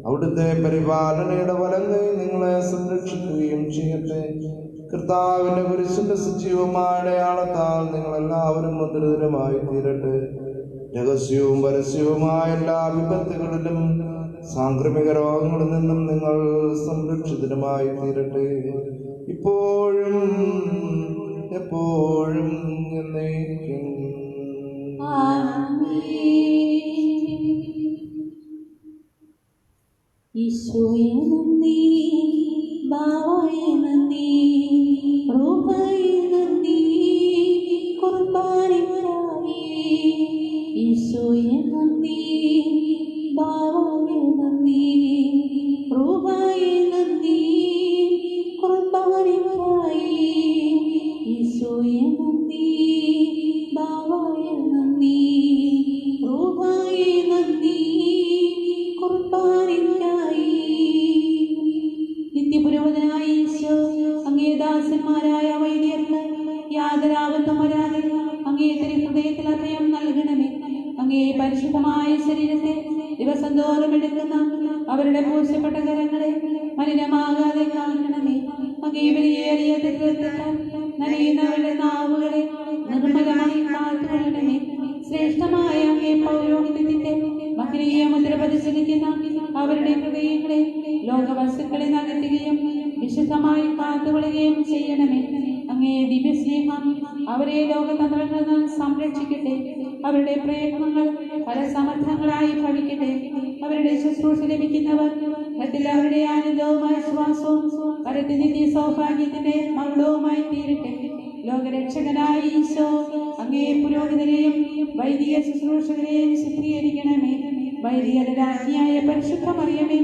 അവിടുത്തെ പരിപാലനയുടെ വലങ്കൈ നിങ്ങളെ സംരക്ഷിക്കുകയും ചെയ്യട്ടെ. കർത്താവിന്റെ കുരിശിന്റെ സജീവമായ അടയാളത്താൽ നിങ്ങളെല്ലാവരും മുദ്രിതരുമായി തീരട്ടെ. രഹസ്യവും പരസ്യവുമായ എല്ലാ വിപത്തുകളിലും സാംക്രമിക രോഗങ്ങളിൽ നിന്നും നിങ്ങൾ സംരക്ഷിതരുമായി തീരട്ടെ. ഇപ്പോഴും എപ്പോഴും എന്നേക്കും. ഈശോയെ നന്ദി, ബാവായെ നന്ദി, റൂഹായെ നന്ദി, കുർബാനയ്ക്കായി. ഈശോയെ നന്ദി, ബാവായെ നന്ദി, റൂഹായെ നന്ദി, കുർബാനയ്ക്കായി. ഈശോയെ നന്ദി, ബാവായെ നന്ദി, റൂഹായെ നന്ദി, കുർബാനയ്ക്കായി. നിത്യപുരോഹിതനായ ഈശോ അങ്ങേ ദാസന്മാരായ വൈദ്യർക്ക് യാതൊരാപത്തും വരാതെ അങ്ങേ ഹൃദയത്തിൽ അഭയം നൽകണമേ. അങ്ങേ പരിശുദ്ധമായ ശരീരത്തെ ദിവസം തോറും എടുക്കുന്ന അവരുടെ പൂജപ്പെട്ട കരങ്ങളെ മലിനമാകാതെ കാണണമേ. അങ്ങേ വിലയേറിയ ദൈവത്താൽ നനയുന്നവരുടെ നാവുകളെ നിർമ്മലമായി കാത്തുകൊള്ളണമേ. ശ്രേഷ്ഠമായ അങ്ങേ പൗരോഹിത്യത്തിന്റെ മഹനീയ മുദ്ര പരിശീലിക്കുന്ന അവരുടെ ഹൃദയങ്ങളെ ലോകവസ്തുക്കളെ നകറ്റുകയും വിശുദ്ധമായി കാത്തുകൊള്ളുകയും ചെയ്യണമേ. അങ്ങേ ദിവ്യസ്നേഹം അവരെ ലോകതന്ത്രങ്ങളിൽ നിന്ന് സംരക്ഷിക്കട്ടെ. അവരുടെ പ്രയത്നങ്ങൾ പല സമർത്ഥങ്ങളായി ഭവിക്കട്ടെ. അവരുടെ ശുശ്രൂഷ ലഭിക്കുന്നവർ അവരുടെ ആനന്ദവുമായ ശ്വാസവും പരത്തിനിധി സൗഭാഗ്യത്തിന്റെ മകുടവുമായി തീരട്ടെ. ലോകരക്ഷകനായ ഈശോ അങ്ങേ പുരോഹിതരെയും വൈദിക ശുശ്രൂഷകരെയും ശുദ്ധീകരിക്കണമേ. വൈദികരുടെ രാജ്ഞിയായ പരിശുദ്ധ മറിയമേ,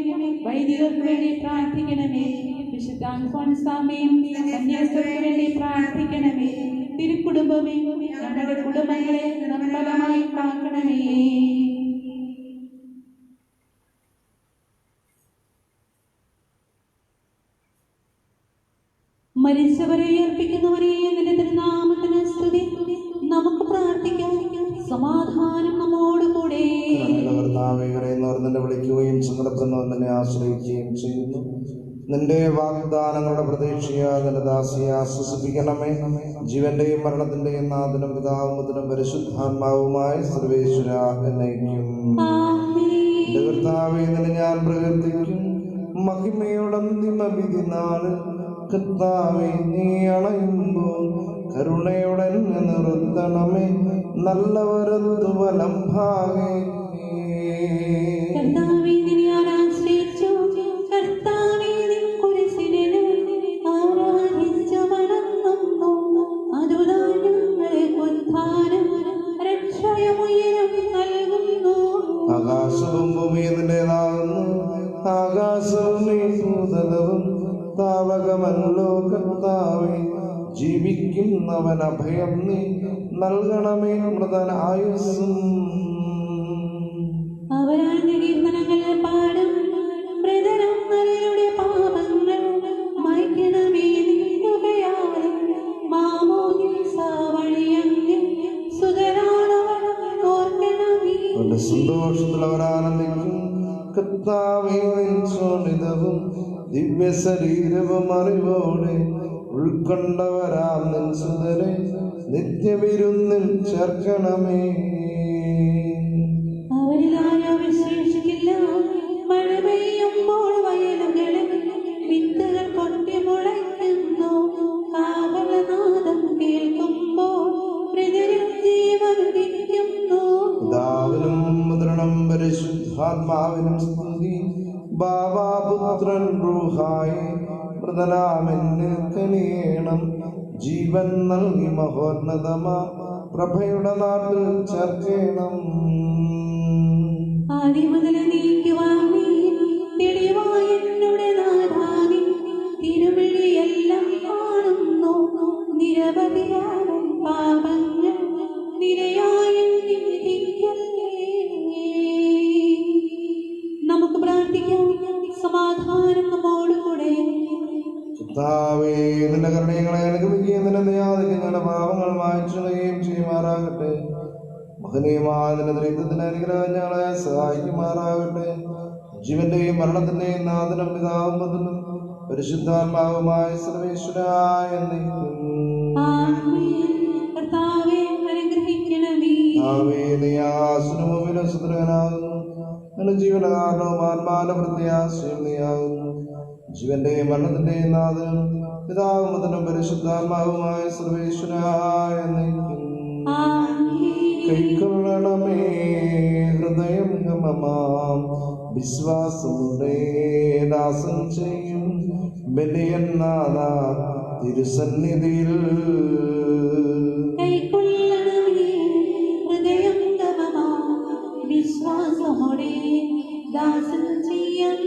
വൈദികർക്ക് വേണ്ടി പ്രാർത്ഥിക്കണമേ. വിശുദ്ധ അൽഫോൻസാമയും സന്യാസികൾക്ക് വേണ്ടി പ്രാർത്ഥിക്കണമേ. തിരുക്കുടുംബമേ, ഞങ്ങളുടെ കുടുംബങ്ങളെ നിർമ്മലമായി കാക്കണമേ. മരിച്ചവരെ ഉയർപ്പിക്കുന്നവരെ നിന്റെ തിരുനാമത്തിന് സ്തുതി. നമുക്ക് പ്രാർത്ഥിക്കാം. സമാധാനം നമ്മോട് കൂടെ. നിന്നെ വിളിക്കുകയും സങ്കടപ്പെടുന്നവർ നിന്നെ ആശ്രയിക്കുകയും ചെയ്യുന്നു. നിന്റെ വാഗ്ദാനങ്ങളുടെ പ്രതീക്ഷയ നിന്റെ ദാസിയെ ആശ്വസിപ്പിക്കണമേ. ജീവന്റെയും മരണത്തിന്റെയും നാഥനും പിതാവുന്നതിനും പരിശുദ്ധാത്മാവുമായ സർവേശ്വര എന്നേക്കും. എന്റെ കർത്താവേ, നിന്നെ ഞാൻ പ്രകീർത്തിക്കും. മഹിമയുടെ അന്തിമ വിധി നാള് കർത്താവേ, നീ അണയുമ്പോൾ കരുണയോടെ നിർത്തണമേ. നല്ലവരതു വലം ഭാഗേ. കർത്താവേ, നിന്നെ ഞാൻ ആശ്രയിച്ചു. കർത്താവേ, നിൻ കുരിശിനെ ആരാധിച്ചു വണങ്ങുന്നു. അതുതാൻ ഞങ്ങളെ ഉദ്ധാനം രക്ഷയുയരം നൽകുന്നു. ആകാശവും ഭൂമിയും നിന്റേതാകുന്നു. ആകാശവും നീ ഭൂതലവും താവകമല്ലോ കർത്താവേ. ജീവിക്കുന്നവൻ അഭയം നീ നൽകണമേ മൃതന ആയുസ്സും. അവരാന്റെ കീർത്തനങ്ങൾ പാടും മൃതരും നരരുടെ പാപങ്ങൾ മായ്ക്കണമേ നിന്നുകയാലും മാമോദീസ വഴിയങ്ങിൽ സുതരാണവർ ഓർക്കണമേ. അവന്റെ സന്തോഷത്തിൽ അവർ ആനന്ദിക്കും. കർത്താവേ നിൻ ശോണിതവും ദിവ്യ ശരീരവും അറിവോടെ ഉൾക്കൊണ്ടവരാം നിൻ സുതരെ നിത്യവിരുന്നിൽ ചേർക്കണമേ. അവരിലാരോ വിശേഷിക്കില്ല. മഴ പെയ്യുമ്പോൾ വയലുകളിൽ വിത്തുകൾ പൊട്ടി മുളയ്ക്കുന്നു. കാഹളനാദം കേൾക്കുമ്പോൾ ഹൃദയം ജീവനുദിക്കുന്നു. പിതാവിനും മുദ്രണം പരിശുദ്ധാത്മാവിനും സ്തുതി. ബാവാപുത്രൻ റൂഹായി മൃതനാമെന്നിൽ കനിയേണം. ജീവൻ നൽകി മഹോന്നതമാ പ്രഭയുടെ നാട്ടിൽ ചേർക്കണം. ആദിമുതൽ നീക്കുവാമേ തെളിവായ എന്നോട് നാഥാനി തിരുമിഴിയെല്ലാം കാണുന്നു. നിരവധിയാകും പാപങ്ങൾ നിരയായ നമുക്ക് പ്രാർത്ഥിക്കാം. സമാധാനം നമ്മോടുകൂടെ. കർത്താവേ നിന്റെ കരുണകളെ അനുഗമിക്കുകയും നിന്റെ ദയാദിക്ക് ഞങ്ങളുടെ പാപങ്ങൾ മായ്ച്ചുകയും ചെയ്യുമാറാകട്ടെ. മഹനീയമായ നിന്റെ ദൈവത്തിന്റെ അനുഗ്രഹം ഞങ്ങളെ സഹായിക്കുമാറാകട്ടെ. ജീവന്റെയും മരണത്തിന്റെയും നാഥനും പിതാവും പുത്രനും പരിശുദ്ധാത്മാവുമായ സർവേശ്വരായ കർത്താവേ അനുഗ്രഹിക്കണമേ. നീ ആസുരവും സുദ്രനാകുന്നു. നിന്റെ ജീവന കാരണവും ആത്മാവിന്റെ പ്രത്യാശയും നീയാകുന്നു. ജീവന്റെയും മരണത്തിന്റെയും നാഥനും പിതാവും പുത്രനും പരിശുദ്ധാത്മാവുമായ സർവേശ്വരായ കൈക്കൊള്ളണമേ ഹൃദയം ഗമമാം വിശ്വാസമുടെ ദാസം ചെയ്യും ബലിയൻ നാഥ തിരുസന്നിധിയിൽ. കൈക്കൊള്ളണമേ ഹൃദയം ഗമമാം വിശ്വാസമുടെ ദാസം ചെയ്യും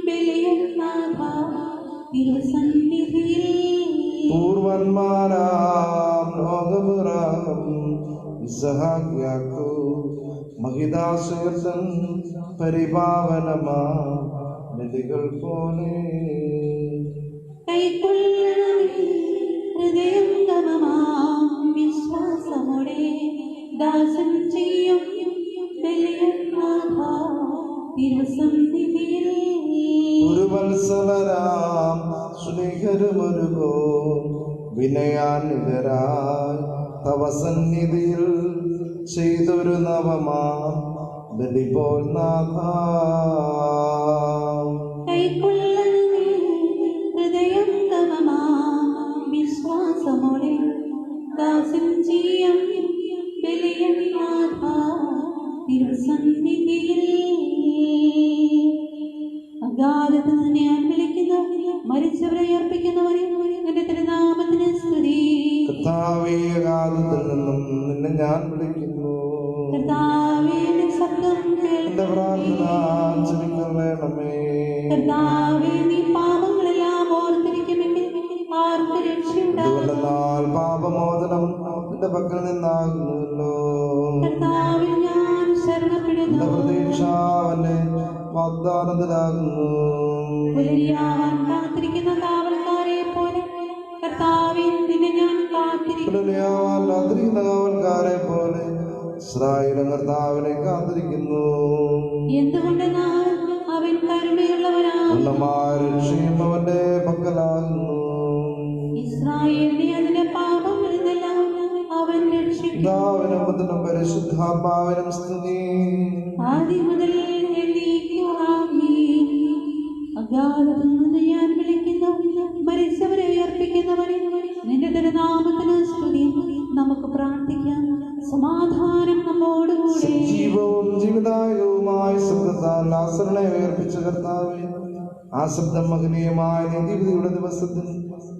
ബലിയൻ നാഥ തിരുസന്നിധിയിൽ. പൂർവന്മാരാം ലോകപുരാകം ഇസ്ഹാക്ക് യാക്കോബ് മഹിതാശീർത്തൻ പരിപാവനമാ നദികൾ പോലെ. കൈക്കൊള്ളണമേ ഹൃദയം ഗമമാം വിശ്വാസമുടെ ദാസം ചെയ്യും ബലിയൻ നാഥ തിരുസന്നിധിയിൽ. ഒരു വത്സലരാം സ്നേഹരുമൊരുകോ വിനയാനിതരായി തവ സന്നിധിയിൽ ചെയ്തൊരു നവമാ ബലി പോൽ നാഥ. കൈക്കൊള്ളണമേ ഹൃദയം ഗമമാം വിശ്വാസമുടെ ദാസം ചെയ്യും ബലിയൻ നാഥ തിരുസന്നിധിയിൽ. അഗാധത്തിൽ നിന്ന് ഞാൻ വിളിക്കുന്നു. മരിച്ചവരെ അർപ്പിക്കുന്നവരെ നിന്റെ തിരുനാമത്തിന് സ്തുതി. കർത്താവേ അഗാധത്തിൽ നിന്നും നിന്നെ ഞാൻ വിളിക്കുന്നു. കർത്താവേ നിന്റെ ശബ്ദം എന്റെ പ്രാർത്ഥന ചെവിക്കൊള്ളണമേ. കർത്താവേ നീ പാപങ്ങളെല്ലാം ഓർത്തിരിക്കുമെങ്കിൽ ആർക്ക് രക്ഷയുണ്ടാകും? അതുകൊണ്ടെന്നാൽ പാപമോചനം നിന്റെ പക്കൽ നിന്നാകുന്നുവല്ലോ. കർത്താവിൽ ഞാൻ ശരണപ്പെടുന്നു. എന്റെ പ്രതീക്ഷ അവന്റെ വാഗ്ദാനത്തിലാകുന്നു. പുലരിയാവാൻ കാത്തിരിക്കുന്ന കാവൽക്കാരെ പോലെ കർത്താവിൽ നിന്നെ ഞാൻ കാത്തിരിക്കുന്നു. പുലരിയാവാൻ കാത്തിരിക്കുന്ന കാവൽക്കാരെ പോലെ ഇസ്രായേലും കർത്താവിനെ കാത്തിരിക്കുന്നു. എന്തുകൊണ്ടെന്നാൽ അവൻ കരുണയുള്ളവനാണ്. പൂർണ്ണമായ രക്ഷയും അവന്റെ പക്കലാകുന്നു. ഇസ്രായേലിനെ അതിന്റെ പാപങ്ങളിൽ നിന്നെല്ലാം അവൻ രക്ഷിക്കും. പിതാവിനും പുത്രനും പരിശുദ്ധാത്മാവിനും സ്തുതി. ആദ്യം മുതൽ എന്നേക്കും ആമേൻ. അഗാധത്തിൽ നിന്ന് ഞാൻ വിളിക്കുന്നു. മരിച്ചവരെ ഉയർപ്പിക്കുന്നവരെ നിന്റെ തിരുനാമത്തിന് സ്തുതി. നമുക്ക് പ്രാർത്ഥിക്കാം. സമാധാനം നമ്മോടുകൂടെ. ജീവവും ജീവിതായകവുമായ ശബ്ദത്താൽ ലാസറിനെ ഉയർപ്പിച്ച കർത്താവേ, ആ ശബ്ദം മഹനീയമായ നീതിവിധിയുടെ ദിവസത്തിൽ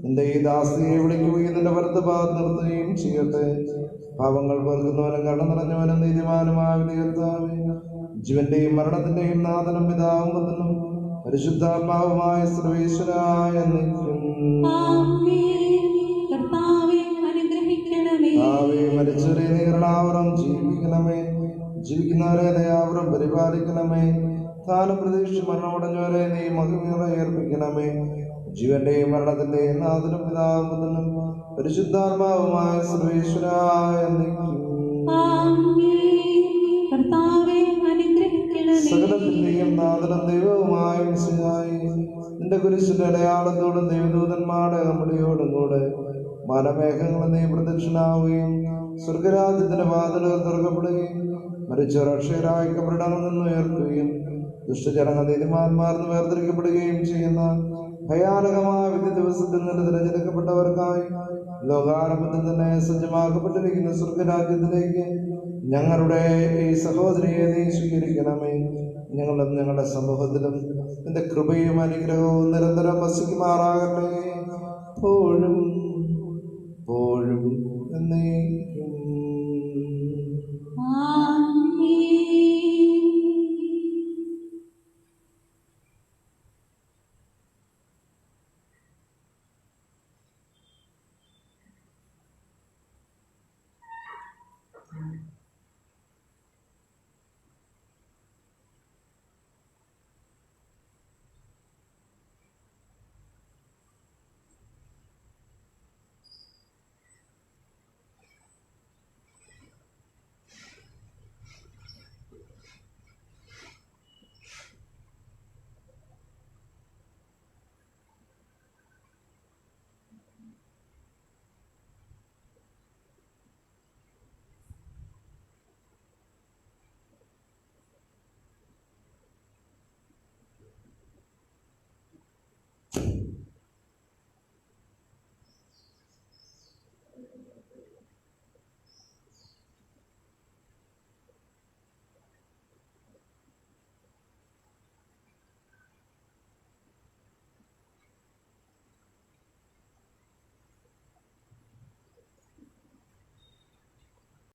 നിന്റെ ഈ ദാസിയെ വിളിക്കുകയും നിന്റെ വലത്തുഭാഗത്ത് നിർത്തുകയും ചെയ്യട്ടെ. പാപങ്ങൾ വെറുക്കുന്നവനും കട നിറഞ്ഞവനും നീതിമാനുമായ കർത്താവേ, ജീവന്റെയും മരണത്തിന്റെയും നാഥനും പിതാവും പുത്രനും പരിശുദ്ധാത്മാവുമായ സർവേശ്വരായ ആമേൻ. കർത്താവേ അനുഗ്രഹിക്കണമേ. മരിച്ച മരിച്ചു മരണമടഞ്ഞവരെ നീ മഹിമയോടെ ഏർപ്പിക്കണമേ. ജീവന്റെയും മരണത്തിന്റെയും നാഥനും പിതാവും പരിശുദ്ധാത്മാവുമായ സർവേശ്വരായ കർത്താവേ അനുഗ്രഹിക്കണമേ. സകലത്തിന്റെയും നാഥനും ദൈവവുമായ മിശിഹായേ, നിന്റെ കുരിശിന്റെ അടയാളത്തോടും ദൈവദൂതന്മാരുടെ കമ്പടിയോടും കൂടെ മനമേഘങ്ങളിൽ നീ പ്രദക്ഷിണാവുകയും സ്വർഗരാജ്യത്തിന്റെ വാതിലുകൾ തുറക്കപ്പെടുകയും മരിച്ചവർ അക്ഷയരായ കബറിടങ്ങളിൽ നിന്ന് ഉയർത്തുകയും ദുഷ്ടജനങ്ങൾ നീതിമാന്മാർന്ന് വേർതിരിക്കപ്പെടുകയും ചെയ്യുന്ന ഭയാനകമായ വിധി ദിവസത്തിൽ നിന്ന് തിരഞ്ഞെടുക്കപ്പെട്ടവർക്കായി ലോകാരംഭത്തിൽ തന്നെ സജ്ജമാക്കപ്പെട്ടിരിക്കുന്ന സ്വർഗരാജ്യത്തിലേക്ക് ഞങ്ങളുടെ ഈ സഹോദരിയെ നീ സ്വീകരിക്കണമേ. ഞങ്ങളും ഞങ്ങളുടെ സമൂഹത്തിലും നിന്റെ കൃപയും അനുഗ്രഹവും നിരന്തരം വസിക്കുമാറാകട്ടെ, എപ്പോഴും എന്നേക്കും.